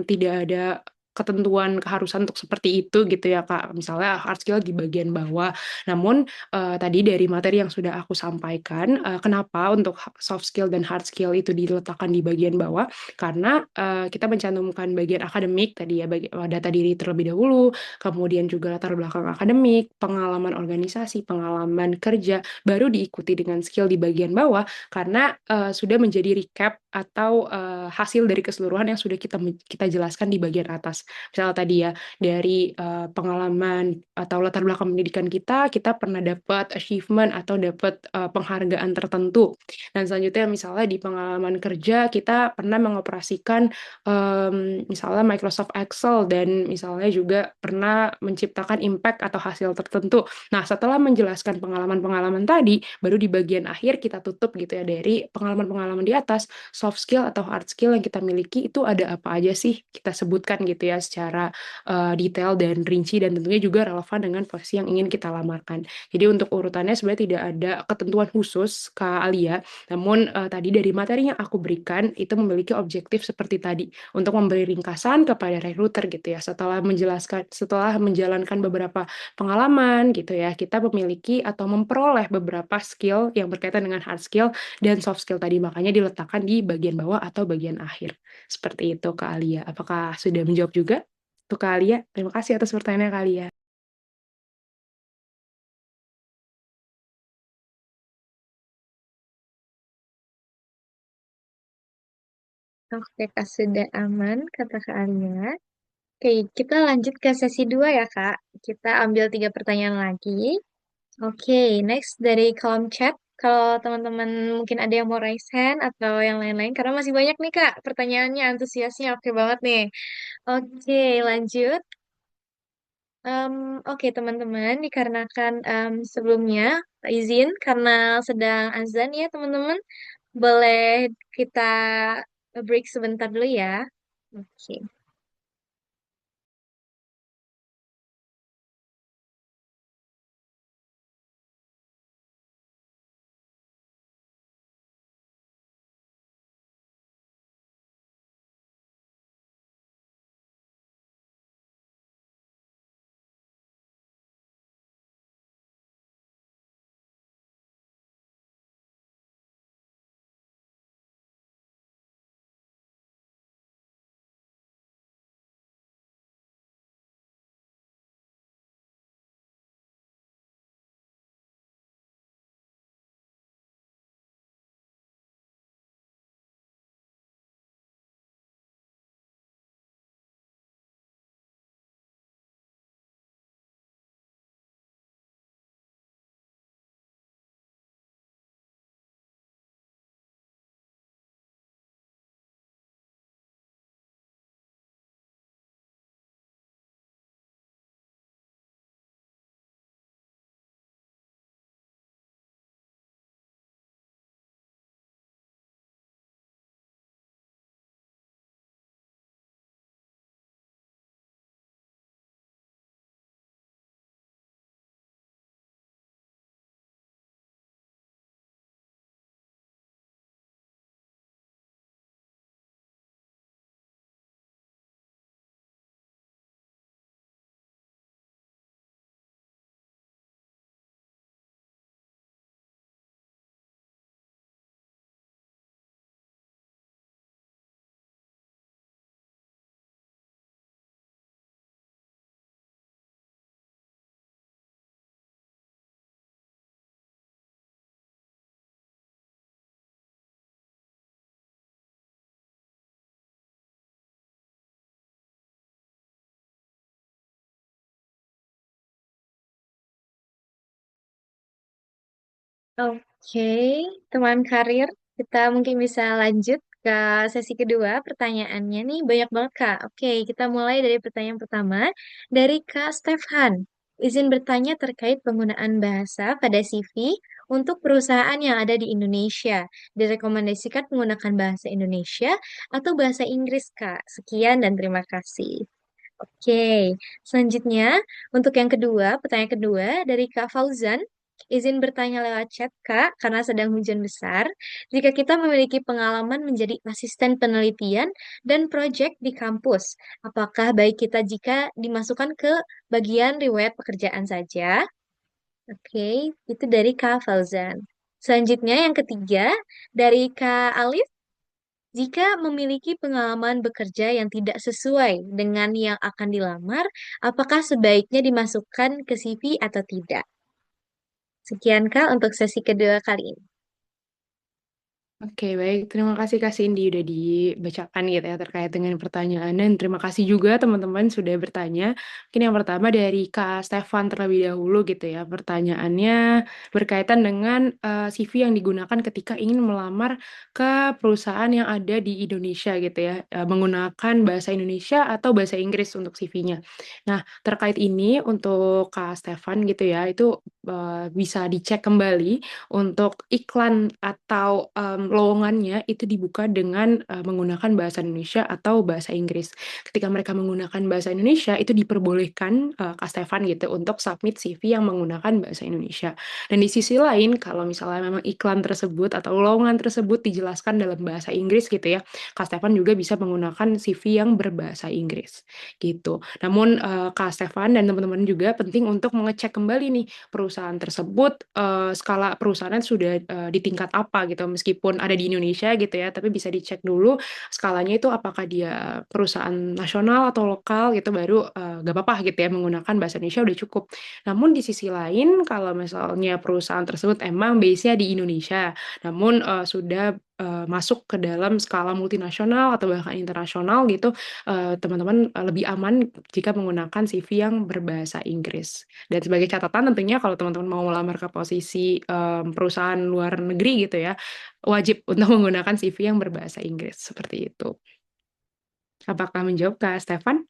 tidak ada ketentuan keharusan untuk seperti itu gitu ya Kak. Misalnya hard skill di bagian bawah. Namun tadi dari materi yang sudah aku sampaikan, kenapa untuk soft skill dan hard skill itu diletakkan di bagian bawah? Karena kita mencantumkan bagian akademik tadi ya, data diri terlebih dahulu, kemudian juga latar belakang akademik, pengalaman organisasi, pengalaman kerja, baru diikuti dengan skill di bagian bawah karena sudah menjadi recap atau hasil dari keseluruhan yang sudah kita jelaskan di bagian atas. Misalnya tadi ya, dari pengalaman atau latar belakang pendidikan kita pernah dapat achievement atau dapat penghargaan tertentu. Dan selanjutnya misalnya di pengalaman kerja kita pernah mengoperasikan misalnya Microsoft Excel dan misalnya juga pernah menciptakan impact atau hasil tertentu. Nah, setelah menjelaskan pengalaman-pengalaman tadi, baru di bagian akhir kita tutup gitu ya dari pengalaman-pengalaman di atas, soft skill atau hard skill yang kita miliki itu ada apa aja sih? Kita sebutkan gitu ya secara detail dan rinci dan tentunya juga relevan dengan posisi yang ingin kita lamarkan. Jadi untuk urutannya sebenarnya tidak ada ketentuan khusus Kak Alia, namun tadi dari materi yang aku berikan itu memiliki objektif seperti tadi untuk memberi ringkasan kepada recruiter gitu ya. Setelah menjalankan beberapa pengalaman gitu ya, kita memiliki atau memperoleh beberapa skill yang berkaitan dengan hard skill dan soft skill tadi, makanya diletakkan di bagian bawah atau bagian akhir. Seperti itu Kak Alia. Apakah sudah menjawab juga? Tuh Kak Alia, terima kasih atas pertanyaannya Kak Alia. Oke, Kak, sudah aman kata Kak Alia. Oke, kita lanjut ke sesi 2 ya, Kak. Kita ambil 3 pertanyaan lagi. Oke, next dari kolom chat. Kalau teman-teman mungkin ada yang mau raise hand atau yang lain-lain, karena masih banyak nih, Kak, pertanyaannya, antusiasnya oke banget nih. Oke, lanjut. Oke teman-teman, dikarenakan sebelumnya izin karena sedang azan ya teman-teman, boleh kita break sebentar dulu ya. Oke. Oke, teman karir, kita mungkin bisa lanjut ke sesi kedua. Pertanyaannya nih banyak banget, Kak. Oke, kita mulai dari pertanyaan pertama dari Kak Stefan. Izin bertanya terkait penggunaan bahasa pada CV untuk perusahaan yang ada di Indonesia. Direkomendasikan menggunakan bahasa Indonesia atau bahasa Inggris, Kak. Sekian dan terima kasih. Oke, selanjutnya untuk yang kedua, pertanyaan kedua dari Kak Fauzan. Izin bertanya lewat chat, Kak, karena sedang hujan besar. Jika kita memiliki pengalaman menjadi asisten penelitian dan proyek di kampus, apakah baik kita jika dimasukkan ke bagian riwayat pekerjaan saja? Oke, itu dari Kak Fauzan. Selanjutnya yang ketiga dari Kak Alif. Jika memiliki pengalaman bekerja yang tidak sesuai dengan yang akan dilamar, apakah sebaiknya dimasukkan ke CV atau tidak? Sekian Kak untuk sesi kedua kali ini. Oke, baik. Terima kasih Kak Cindy udah dibacakan gitu ya terkait dengan pertanyaan dan terima kasih juga teman-teman sudah bertanya. Mungkin yang pertama dari Kak Stefan terlebih dahulu gitu ya. Pertanyaannya berkaitan dengan CV yang digunakan ketika ingin melamar ke perusahaan yang ada di Indonesia gitu ya. Menggunakan bahasa Indonesia atau bahasa Inggris untuk CV-nya. Nah, terkait ini untuk Kak Stefan gitu ya, itu bisa dicek kembali untuk iklan atau, lowongannya itu dibuka dengan, menggunakan bahasa Indonesia atau bahasa Inggris. Ketika mereka menggunakan bahasa Indonesia, itu diperbolehkan, Kak Stefan gitu untuk submit CV yang menggunakan bahasa Indonesia. Dan di sisi lain, kalau misalnya memang iklan tersebut atau lowongan tersebut dijelaskan dalam bahasa Inggris gitu ya, Kak Stefan juga bisa menggunakan CV yang berbahasa Inggris, gitu. Namun, Kak Stefan dan teman-teman juga penting untuk mengecek kembali nih perusahaan tersebut, skala perusahaannya sudah, di tingkat apa gitu, meskipun ada di Indonesia gitu ya, tapi bisa dicek dulu skalanya itu apakah dia perusahaan nasional atau lokal gitu, baru, nggak apa-apa gitu ya menggunakan bahasa Indonesia udah cukup. Namun di sisi lain kalau misalnya perusahaan tersebut emang base-nya di Indonesia, namun, sudah, masuk ke dalam skala multinasional atau bahkan internasional gitu, teman-teman, lebih aman jika menggunakan CV yang berbahasa Inggris. Dan sebagai catatan tentunya kalau teman-teman mau melamar ke posisi, perusahaan luar negeri gitu ya, wajib untuk menggunakan CV yang berbahasa Inggris, seperti itu. Apakah menjawab Kak Stefan?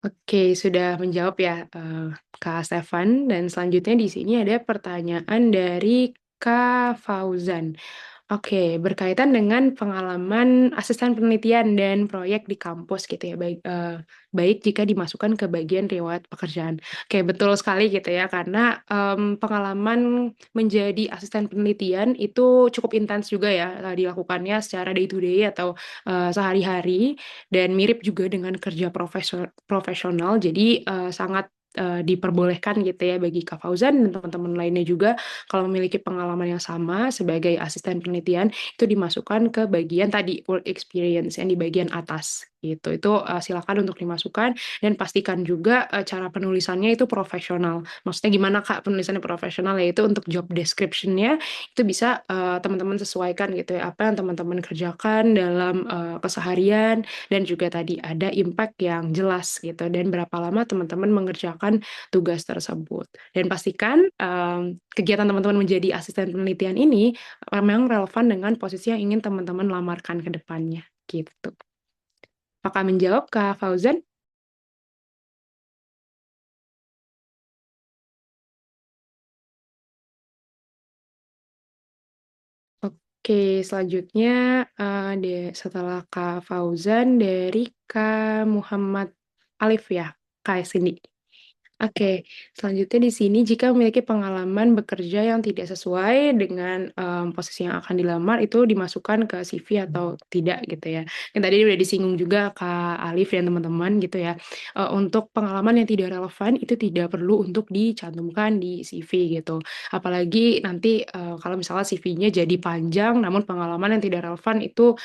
Oke, sudah menjawab ya, Kak Stefan, dan selanjutnya di sini ada pertanyaan dari Kak Fauzan. Oke, berkaitan dengan pengalaman asisten penelitian dan proyek di kampus gitu ya, baik jika dimasukkan ke bagian riwayat pekerjaan. Oke, betul sekali gitu ya, karena, pengalaman menjadi asisten penelitian itu cukup intens juga ya, dilakukannya secara day to day atau, sehari-hari dan mirip juga dengan kerja profesional. Jadi, sangat, diperbolehkan gitu ya bagi Kak Fauzan dan teman-teman lainnya juga kalau memiliki pengalaman yang sama sebagai asisten penelitian, itu dimasukkan ke bagian tadi, work experience yang di bagian atas, gitu. Itu, silakan untuk dimasukkan dan pastikan juga, cara penulisannya itu profesional. Maksudnya gimana, Kak, penulisannya profesional? Yaitu untuk job description-nya itu bisa, teman-teman sesuaikan gitu ya, apa yang teman-teman kerjakan dalam, keseharian dan juga tadi ada impact yang jelas gitu dan berapa lama teman-teman mengerjakan tugas tersebut. Dan pastikan, kegiatan teman-teman menjadi asisten penelitian ini, memang relevan dengan posisi yang ingin teman-teman lamarkan ke depannya, gitu. Apakah menjawab, Kak Fauzan? Oke, selanjutnya, setelah Kak Fauzan dari Kak Muhammad Alif ya, Kak Cindy? Oke, selanjutnya di sini jika memiliki pengalaman bekerja yang tidak sesuai dengan, posisi yang akan dilamar itu dimasukkan ke CV atau tidak gitu ya. Yang tadi udah disinggung juga Kak Alif dan teman-teman gitu ya, untuk pengalaman yang tidak relevan itu tidak perlu untuk dicantumkan di CV gitu. Apalagi nanti, kalau misalnya CV-nya jadi panjang namun pengalaman yang tidak relevan itu,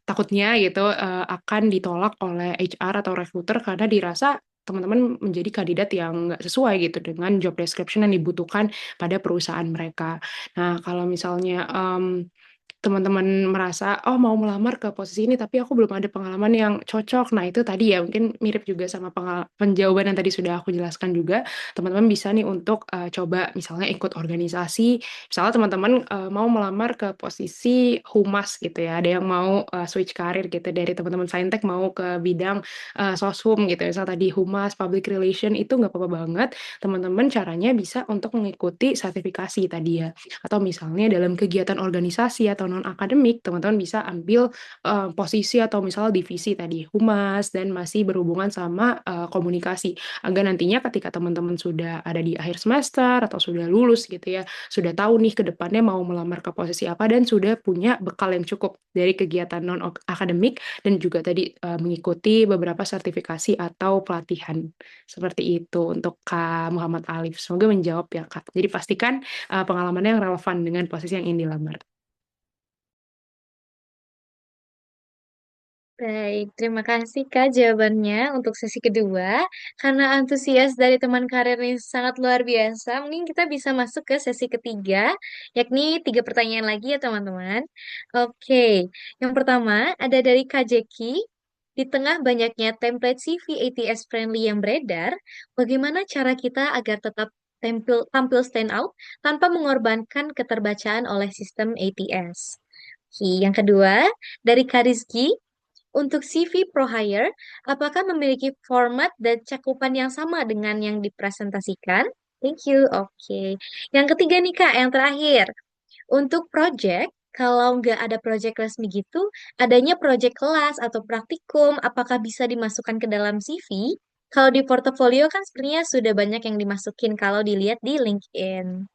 takutnya gitu, akan ditolak oleh HR atau recruiter karena dirasa teman-teman menjadi kandidat yang nggak sesuai gitu dengan job description yang dibutuhkan pada perusahaan mereka. Nah, kalau misalnya, teman-teman merasa, "Oh, mau melamar ke posisi ini, tapi aku belum ada pengalaman yang cocok." Nah, itu tadi ya mungkin mirip juga sama penjawaban yang tadi sudah aku jelaskan juga, teman-teman bisa nih untuk, coba misalnya ikut organisasi, misalnya teman-teman, mau melamar ke posisi humas gitu ya, ada yang mau, switch karir gitu dari teman-teman saintek mau ke bidang, soshum gitu ya, misal tadi humas, public relation itu nggak apa-apa banget, teman-teman caranya bisa untuk mengikuti sertifikasi tadi ya. Atau misalnya dalam kegiatan organisasi atau non-akademik, teman-teman bisa ambil, posisi atau misal divisi tadi, humas dan masih berhubungan sama, komunikasi. Agar nantinya ketika teman-teman sudah ada di akhir semester atau sudah lulus gitu ya, sudah tahu nih ke depannya mau melamar ke posisi apa dan sudah punya bekal yang cukup dari kegiatan akademik dan juga tadi, mengikuti beberapa sertifikasi atau pelatihan. Seperti itu untuk Kak Muhammad Alif. Semoga menjawab ya, Kak. Jadi pastikan pengalamannya yang relevan dengan posisi yang ingin dilamar. Baik, terima kasih Kak jawabannya untuk sesi kedua. Karena antusias dari teman karir ini sangat luar biasa, mungkin kita bisa masuk ke sesi ketiga, yakni 3 pertanyaan lagi ya teman-teman. Oke, yang pertama ada dari Kak Jeki. Di tengah banyaknya template CV ATS friendly yang beredar, bagaimana cara kita agar tetap tampil stand out tanpa mengorbankan keterbacaan oleh sistem ATS? Oke, yang kedua dari Kak Rizky. Untuk CV Pro Hire, apakah memiliki format dan cakupan yang sama dengan yang dipresentasikan? Thank you. Oke. Yang ketiga nih Kak, yang terakhir. Untuk project, kalau nggak ada project resmi gitu, adanya project kelas atau praktikum, apakah bisa dimasukkan ke dalam CV? Kalau di portofolio kan sebenarnya sudah banyak yang dimasukin kalau dilihat di LinkedIn.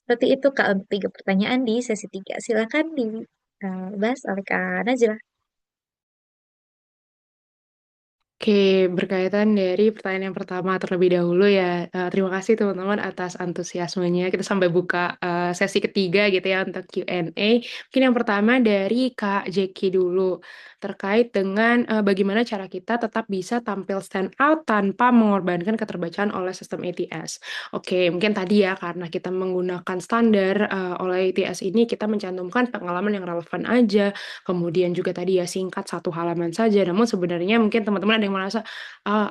Seperti itu Kak untuk 3 pertanyaan di sesi 3. Silakan dibahas oleh Kak Najla. Oke, berkaitan dari pertanyaan yang pertama terlebih dahulu ya, terima kasih teman-teman atas antusiasmenya. Kita sampai buka, sesi ketiga gitu ya untuk Q&A. Mungkin yang pertama dari Kak Jeki dulu, terkait dengan, bagaimana cara kita tetap bisa tampil stand out tanpa mengorbankan keterbacaan oleh sistem ATS. Oke, mungkin tadi ya karena kita menggunakan standar, oleh ATS ini kita mencantumkan pengalaman yang relevan aja, kemudian juga tadi ya singkat 1 halaman saja, namun sebenarnya mungkin teman-teman ada yang merasa,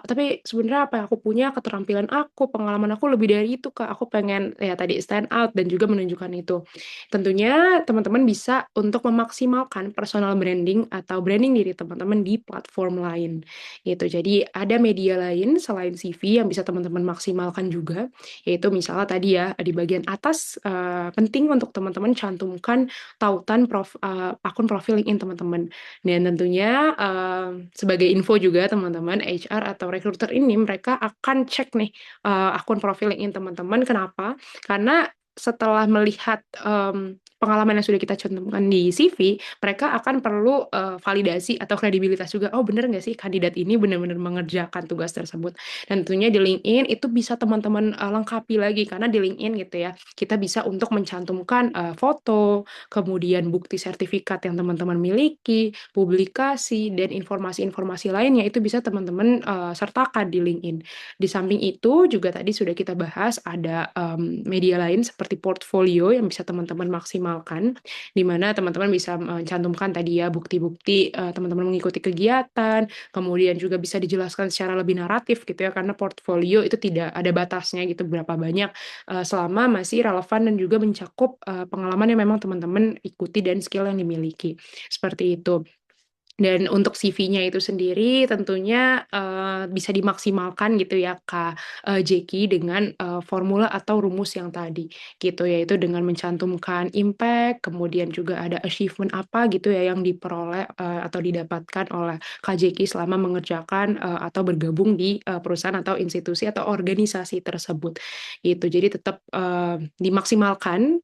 tapi sebenarnya apa yang aku punya, keterampilan aku, pengalaman aku lebih dari itu, Kak. Aku pengen ya tadi stand out dan juga menunjukkan itu. Tentunya teman-teman bisa untuk memaksimalkan personal branding atau branding diri teman-teman di platform lain, gitu. Jadi ada media lain selain CV yang bisa teman-teman maksimalkan juga, yaitu misalnya tadi ya, di bagian atas, penting untuk teman-teman cantumkan tautan akun profil LinkedIn teman-teman. Dan tentunya, sebagai info juga teman-teman, HR atau recruiter ini mereka akan cek nih, akun profil LinkedIn teman-teman. Kenapa? Karena setelah melihat, pengalaman yang sudah kita cantumkan di CV, mereka akan perlu, validasi atau kredibilitas juga, "Oh bener nggak sih kandidat ini benar-benar mengerjakan tugas tersebut?" Dan tentunya di LinkedIn itu bisa teman-teman, lengkapi lagi karena di LinkedIn gitu ya, kita bisa untuk mencantumkan, foto, kemudian bukti sertifikat yang teman-teman miliki, publikasi, dan informasi-informasi lainnya itu bisa teman-teman, sertakan di LinkedIn. Di samping itu juga tadi sudah kita bahas ada, media lain seperti portfolio yang bisa teman-teman maksimalkan, di mana teman-teman bisa mencantumkan tadi ya bukti-bukti, teman-teman mengikuti kegiatan, kemudian juga bisa dijelaskan secara lebih naratif gitu ya, karena portfolio itu tidak ada batasnya gitu berapa banyak, selama masih relevan dan juga mencakup, pengalaman yang memang teman-teman ikuti dan skill yang dimiliki, seperti itu. Dan untuk CV-nya itu sendiri tentunya, bisa dimaksimalkan gitu ya Kak, Jeki dengan, formula atau rumus yang tadi gitu, yaitu dengan mencantumkan impact, kemudian juga ada achievement apa gitu ya yang diperoleh, atau didapatkan oleh Kak Jeki selama mengerjakan, atau bergabung di, perusahaan atau institusi atau organisasi tersebut, gitu. Jadi tetap, dimaksimalkan,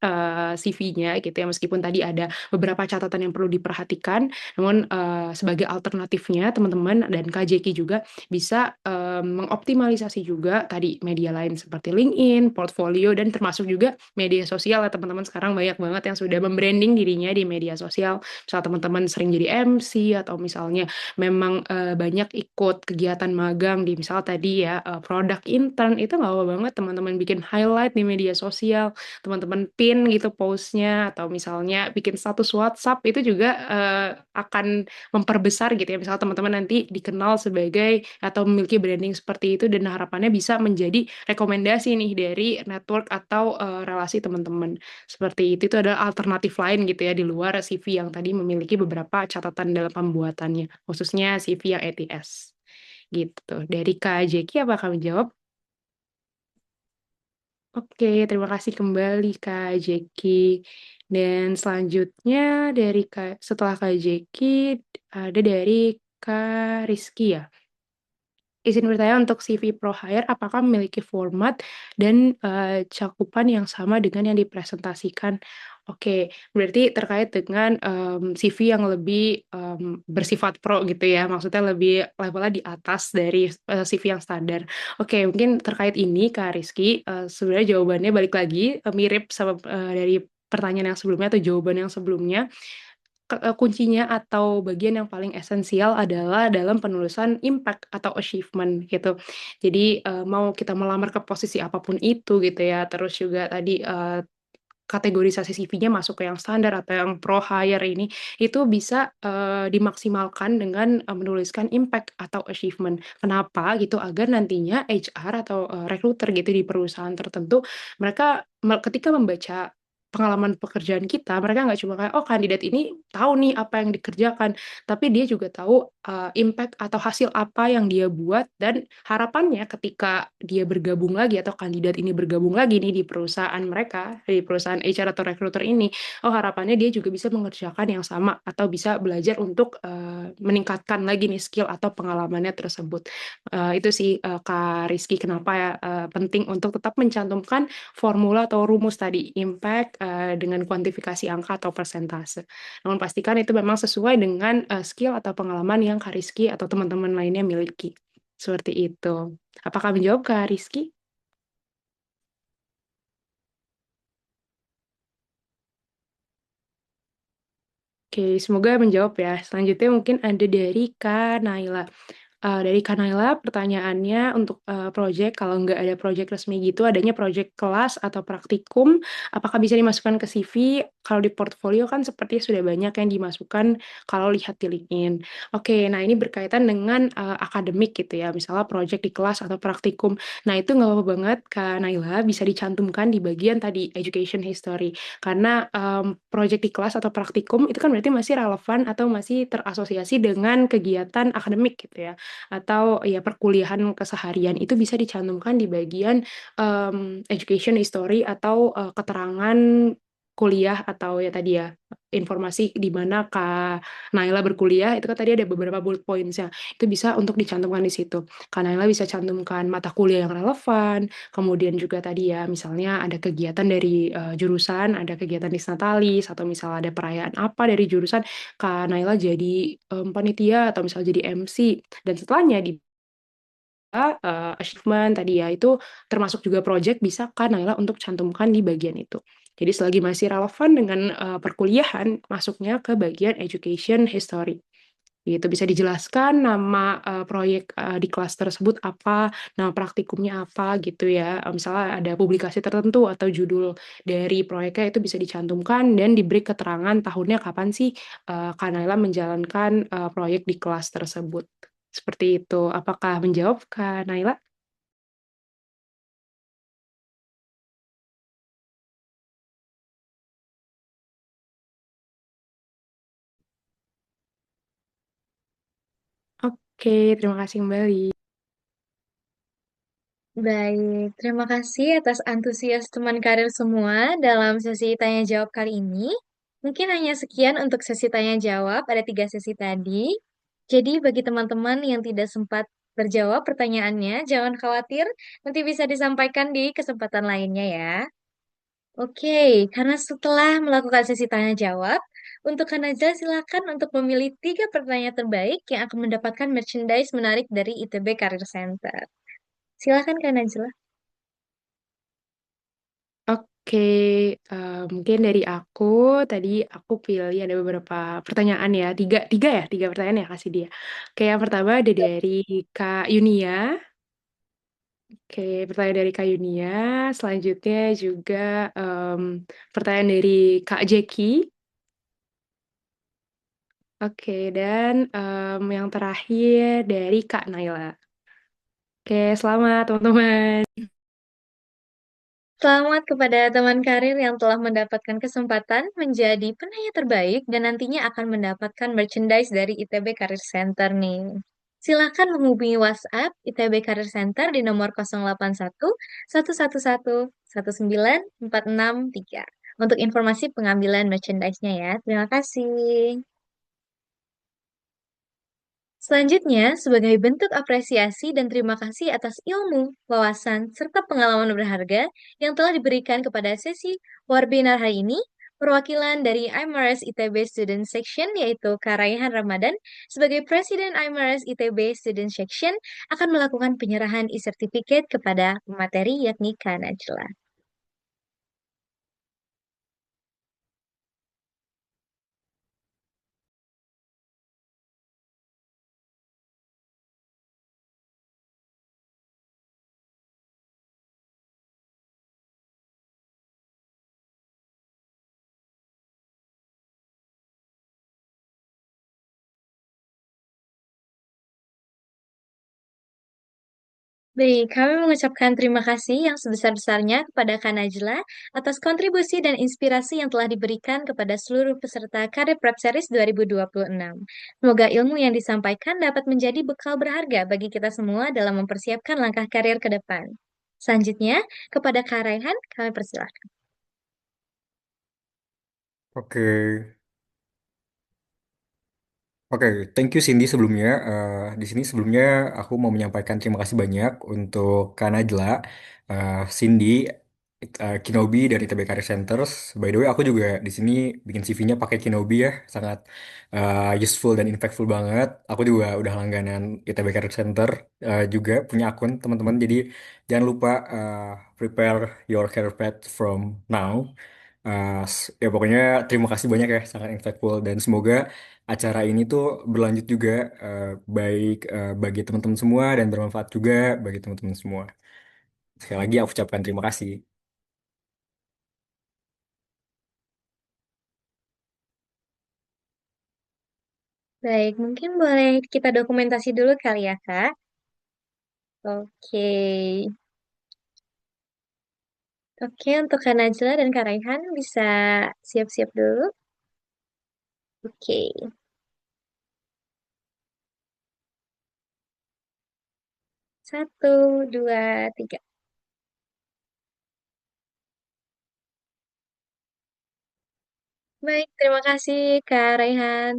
CV-nya gitu ya meskipun tadi ada beberapa catatan yang perlu diperhatikan namun, sebagai alternatifnya teman-teman dan KJK juga bisa, mengoptimalisasi juga tadi media lain seperti LinkedIn, portfolio, dan termasuk juga media sosial ya teman-teman sekarang banyak banget yang sudah mem-branding dirinya di media sosial. Misal teman-teman sering jadi MC atau misalnya memang, banyak ikut kegiatan magang di misal tadi ya, product intern itu nggak apa banget teman-teman bikin highlight di media sosial, teman-teman pin gitu post-nya atau misalnya bikin status WhatsApp itu juga, akan memperbesar gitu ya, misal teman-teman nanti dikenal sebagai atau memiliki branding seperti itu dan harapannya bisa menjadi rekomendasi nih dari network atau, relasi teman-teman. Seperti itu adalah alternatif lain gitu ya di luar CV yang tadi memiliki beberapa catatan dalam pembuatannya, khususnya CV yang ATS, gitu. Dari Kak Jeki apa kami jawab? Oke, terima kasih kembali Kak Jeki. Dan selanjutnya setelah Kak Jeki, ada dari Kak Rizky ya? Izin bertanya untuk CV Pro Hire apakah memiliki format dan, cakupan yang sama dengan yang dipresentasikan? Oke, berarti terkait dengan, CV yang lebih, bersifat pro gitu ya, maksudnya lebih levelnya di atas dari, CV yang standar. Oke, mungkin terkait ini Kak Rizky, sebenarnya jawabannya balik lagi, mirip sama, dari pertanyaan yang sebelumnya atau jawaban yang sebelumnya. Kuncinya atau bagian yang paling esensial adalah dalam penulisan impact atau achievement gitu. Jadi, mau kita melamar ke posisi apapun itu gitu ya, terus juga tadi, kategorisasi CV-nya masuk ke yang standar atau yang pro hire ini, itu bisa, dimaksimalkan dengan, menuliskan impact atau achievement. Kenapa gitu, agar nantinya HR atau, recruiter gitu di perusahaan tertentu, mereka ketika membaca pengalaman pekerjaan kita, mereka nggak cuma kayak, "Oh kandidat ini tahu nih apa yang dikerjakan," tapi dia juga tahu, impact atau hasil apa yang dia buat dan harapannya ketika dia bergabung lagi atau kandidat ini bergabung lagi nih di perusahaan mereka, di perusahaan HR atau recruiter ini, oh harapannya dia juga bisa mengerjakan yang sama atau bisa belajar untuk, meningkatkan lagi nih skill atau pengalamannya tersebut. Itu sih, Kak Rizky kenapa ya, penting untuk tetap mencantumkan formula atau rumus tadi, impact, dengan kuantifikasi angka atau persentase. Namun pastikan itu memang sesuai dengan, skill atau pengalaman yang Kak Rizky atau teman-teman lainnya miliki. Seperti itu. Apakah menjawab Kak Rizky? Oke, semoga menjawab ya. Selanjutnya mungkin ada dari Kak Naila. Dari Kak Naila pertanyaannya untuk, project kalau nggak ada project resmi gitu, adanya project kelas atau praktikum, apakah bisa dimasukkan ke CV? Kalau di portfolio kan sepertinya sudah banyak yang dimasukkan kalau lihat di LinkedIn. Oke, nah ini berkaitan dengan akademik gitu ya, misalnya project di kelas atau praktikum. Nah itu nggak apa-apa banget Kak Naila bisa dicantumkan di bagian tadi education history. Karena project di kelas atau praktikum itu kan berarti masih relevan atau masih terasosiasi dengan kegiatan akademik gitu ya. Atau ya perkuliahan keseharian itu bisa dicantumkan di bagian education history atau keterangan kuliah atau ya tadi ya informasi di mana Kak Naila berkuliah itu kan tadi ada beberapa bullet points ya itu bisa untuk dicantumkan di situ. Kak Naila bisa cantumkan mata kuliah yang relevan, kemudian juga tadi ya misalnya ada kegiatan dari jurusan, ada kegiatan Disnatalis atau misalnya ada perayaan apa dari jurusan Kak Naila jadi panitia atau misalnya jadi MC dan setelahnya di achievement tadi ya, itu termasuk juga project bisa kan Naila untuk cantumkan di bagian itu. Jadi selagi masih relevan dengan perkuliahan, masuknya ke bagian education history. Itu bisa dijelaskan nama proyek di kelas tersebut apa, nama praktikumnya apa gitu ya. Misalnya ada publikasi tertentu atau judul dari proyeknya itu bisa dicantumkan dan diberi keterangan tahunnya kapan sih Kak Naila menjalankan proyek di kelas tersebut. Seperti itu. Apakah menjawab, Kak Naila? Oke, terima kasih kembali. Baik, terima kasih atas antusias teman karir semua dalam sesi tanya jawab kali ini. Mungkin hanya sekian untuk sesi tanya jawab, ada 3 sesi tadi. Jadi bagi teman-teman yang tidak sempat terjawab pertanyaannya, jangan khawatir, nanti bisa disampaikan di kesempatan lainnya ya. Oke, karena setelah melakukan sesi tanya jawab, untuk Kanaja silakan untuk memilih 3 pertanyaan terbaik yang akan mendapatkan merchandise menarik dari ITB Career Center. Silakan Kak. Oke, mungkin dari aku tadi aku pilih ada beberapa pertanyaan ya, tiga, tiga ya, 3 pertanyaan ya kasih dia. Oke, yang pertama ada dari Kak Yunia. Oke, pertanyaan dari Kak Yunia. Selanjutnya juga em, pertanyaan dari Kak Jeki. Oke, dan yang terakhir dari Kak Naila. Oke, selamat teman-teman. Selamat kepada teman karir yang telah mendapatkan kesempatan menjadi penanya terbaik dan nantinya akan mendapatkan merchandise dari ITB Career Center nih. Silakan menghubungi WhatsApp ITB Career Center di nomor 081 111 19463 untuk informasi pengambilan merchandise-nya ya. Terima kasih. Selanjutnya, sebagai bentuk apresiasi dan terima kasih atas ilmu, wawasan, serta pengalaman berharga yang telah diberikan kepada sesi webinar hari ini, perwakilan dari IMRS ITB Student Section yaitu Kak Raihan Ramadan sebagai Presiden IMRS ITB Student Section akan melakukan penyerahan e-certificate kepada pemateri yakni Kak Najla. Baik, kami mengucapkan terima kasih yang sebesar-besarnya kepada Kak Najla atas kontribusi dan inspirasi yang telah diberikan kepada seluruh peserta Karir Prep Series 2026. Semoga ilmu yang disampaikan dapat menjadi bekal berharga bagi kita semua dalam mempersiapkan langkah karir ke depan. Selanjutnya, kepada Kak Raihan, kami persilahkan. Oke, oke, thank you Cindy sebelumnya. Di sini sebelumnya aku mau menyampaikan terima kasih banyak untuk Kak Najla, Cindy, Kinobi dari TB Career Centers. By the way, aku juga di sini bikin CV-nya pakai Kinobi ya, sangat useful dan impactful banget. Aku juga udah langganan ITB Career Center, juga punya akun teman-teman. Jadi jangan lupa prepare your career path from now. Ya pokoknya terima kasih banyak ya, sangat impactful dan semoga acara ini tuh berlanjut juga baik bagi teman-teman semua dan bermanfaat juga bagi teman-teman semua. Sekali lagi aku ucapkan terima kasih. Baik, mungkin boleh kita dokumentasi dulu kali ya, Kak. Oke. Oke, untuk Kak Najla dan Kak Raihan bisa siap-siap dulu. Oke. 1, 2, 3. Baik, terima kasih Kak Raihan.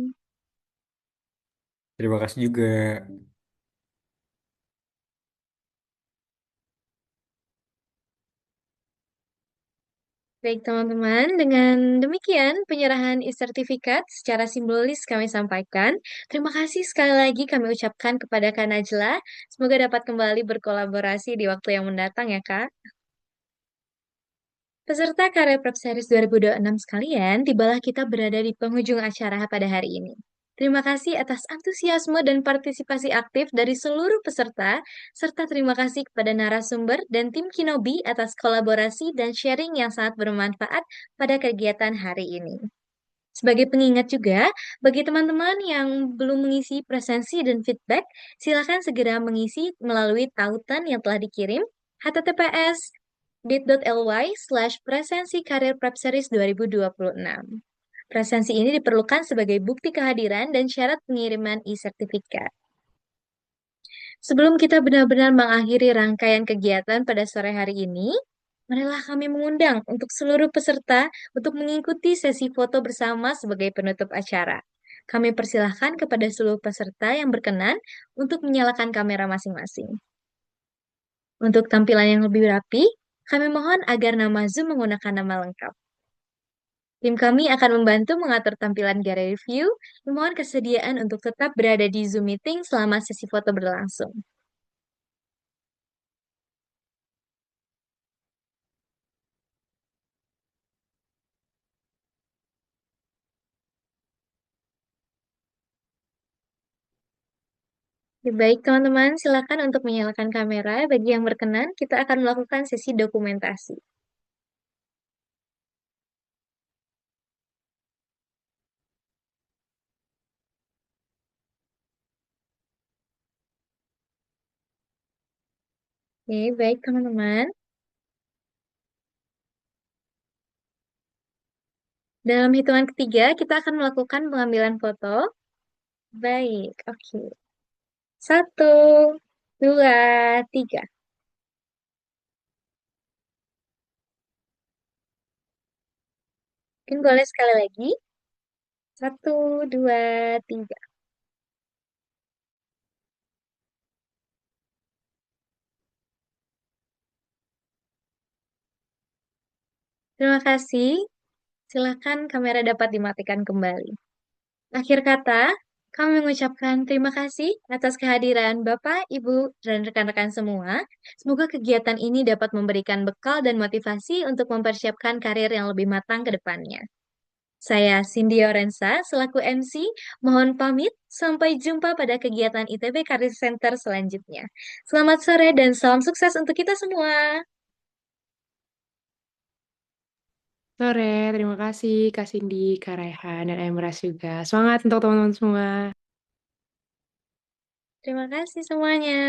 Terima kasih juga. Baik teman-teman, dengan demikian penyerahan e-sertifikat secara simbolis kami sampaikan. Terima kasih sekali lagi kami ucapkan kepada Kak Najla. Semoga dapat kembali berkolaborasi di waktu yang mendatang ya Kak. Peserta Karya Prep Series 2026 sekalian, tibalah kita berada di penghujung acara pada hari ini. Terima kasih atas antusiasme dan partisipasi aktif dari seluruh peserta, serta terima kasih kepada narasumber dan tim Kinobi atas kolaborasi dan sharing yang sangat bermanfaat pada kegiatan hari ini. Sebagai pengingat juga, bagi teman-teman yang belum mengisi presensi dan feedback, silakan segera mengisi melalui tautan yang telah dikirim https://bit.ly/presensi karir prep series 2026. Presensi ini diperlukan sebagai bukti kehadiran dan syarat pengiriman e-sertifikat. Sebelum kita benar-benar mengakhiri rangkaian kegiatan pada sore hari ini, marilah kami mengundang untuk seluruh peserta untuk mengikuti sesi foto bersama sebagai penutup acara. Kami persilahkan kepada seluruh peserta yang berkenan untuk menyalakan kamera masing-masing. Untuk tampilan yang lebih rapi, kami mohon agar nama Zoom menggunakan nama lengkap. Tim kami akan membantu mengatur tampilan gallery view. Mohon kesediaan untuk tetap berada di Zoom meeting selama sesi foto berlangsung. Ya, baik, teman-teman, silakan untuk menyalakan kamera. Bagi yang berkenan, kita akan melakukan sesi dokumentasi. Oke, baik, teman-teman. Dalam hitungan ketiga, kita akan melakukan pengambilan foto. Baik, oke. 1, 2, 3. Mungkin boleh sekali lagi. 1, 2, 3. Terima kasih. Silakan kamera dapat dimatikan kembali. Akhir kata, kami mengucapkan terima kasih atas kehadiran Bapak, Ibu, dan rekan-rekan semua. Semoga kegiatan ini dapat memberikan bekal dan motivasi untuk mempersiapkan karir yang lebih matang ke depannya. Saya Cindy Orensa, selaku MC, mohon pamit. Sampai jumpa pada kegiatan ITB Career Center selanjutnya. Selamat sore dan salam sukses untuk kita semua. Sore, terima kasih Kak Cindy, Kak Raihan, dan Emras juga. Semangat untuk teman-teman semua. Terima kasih semuanya.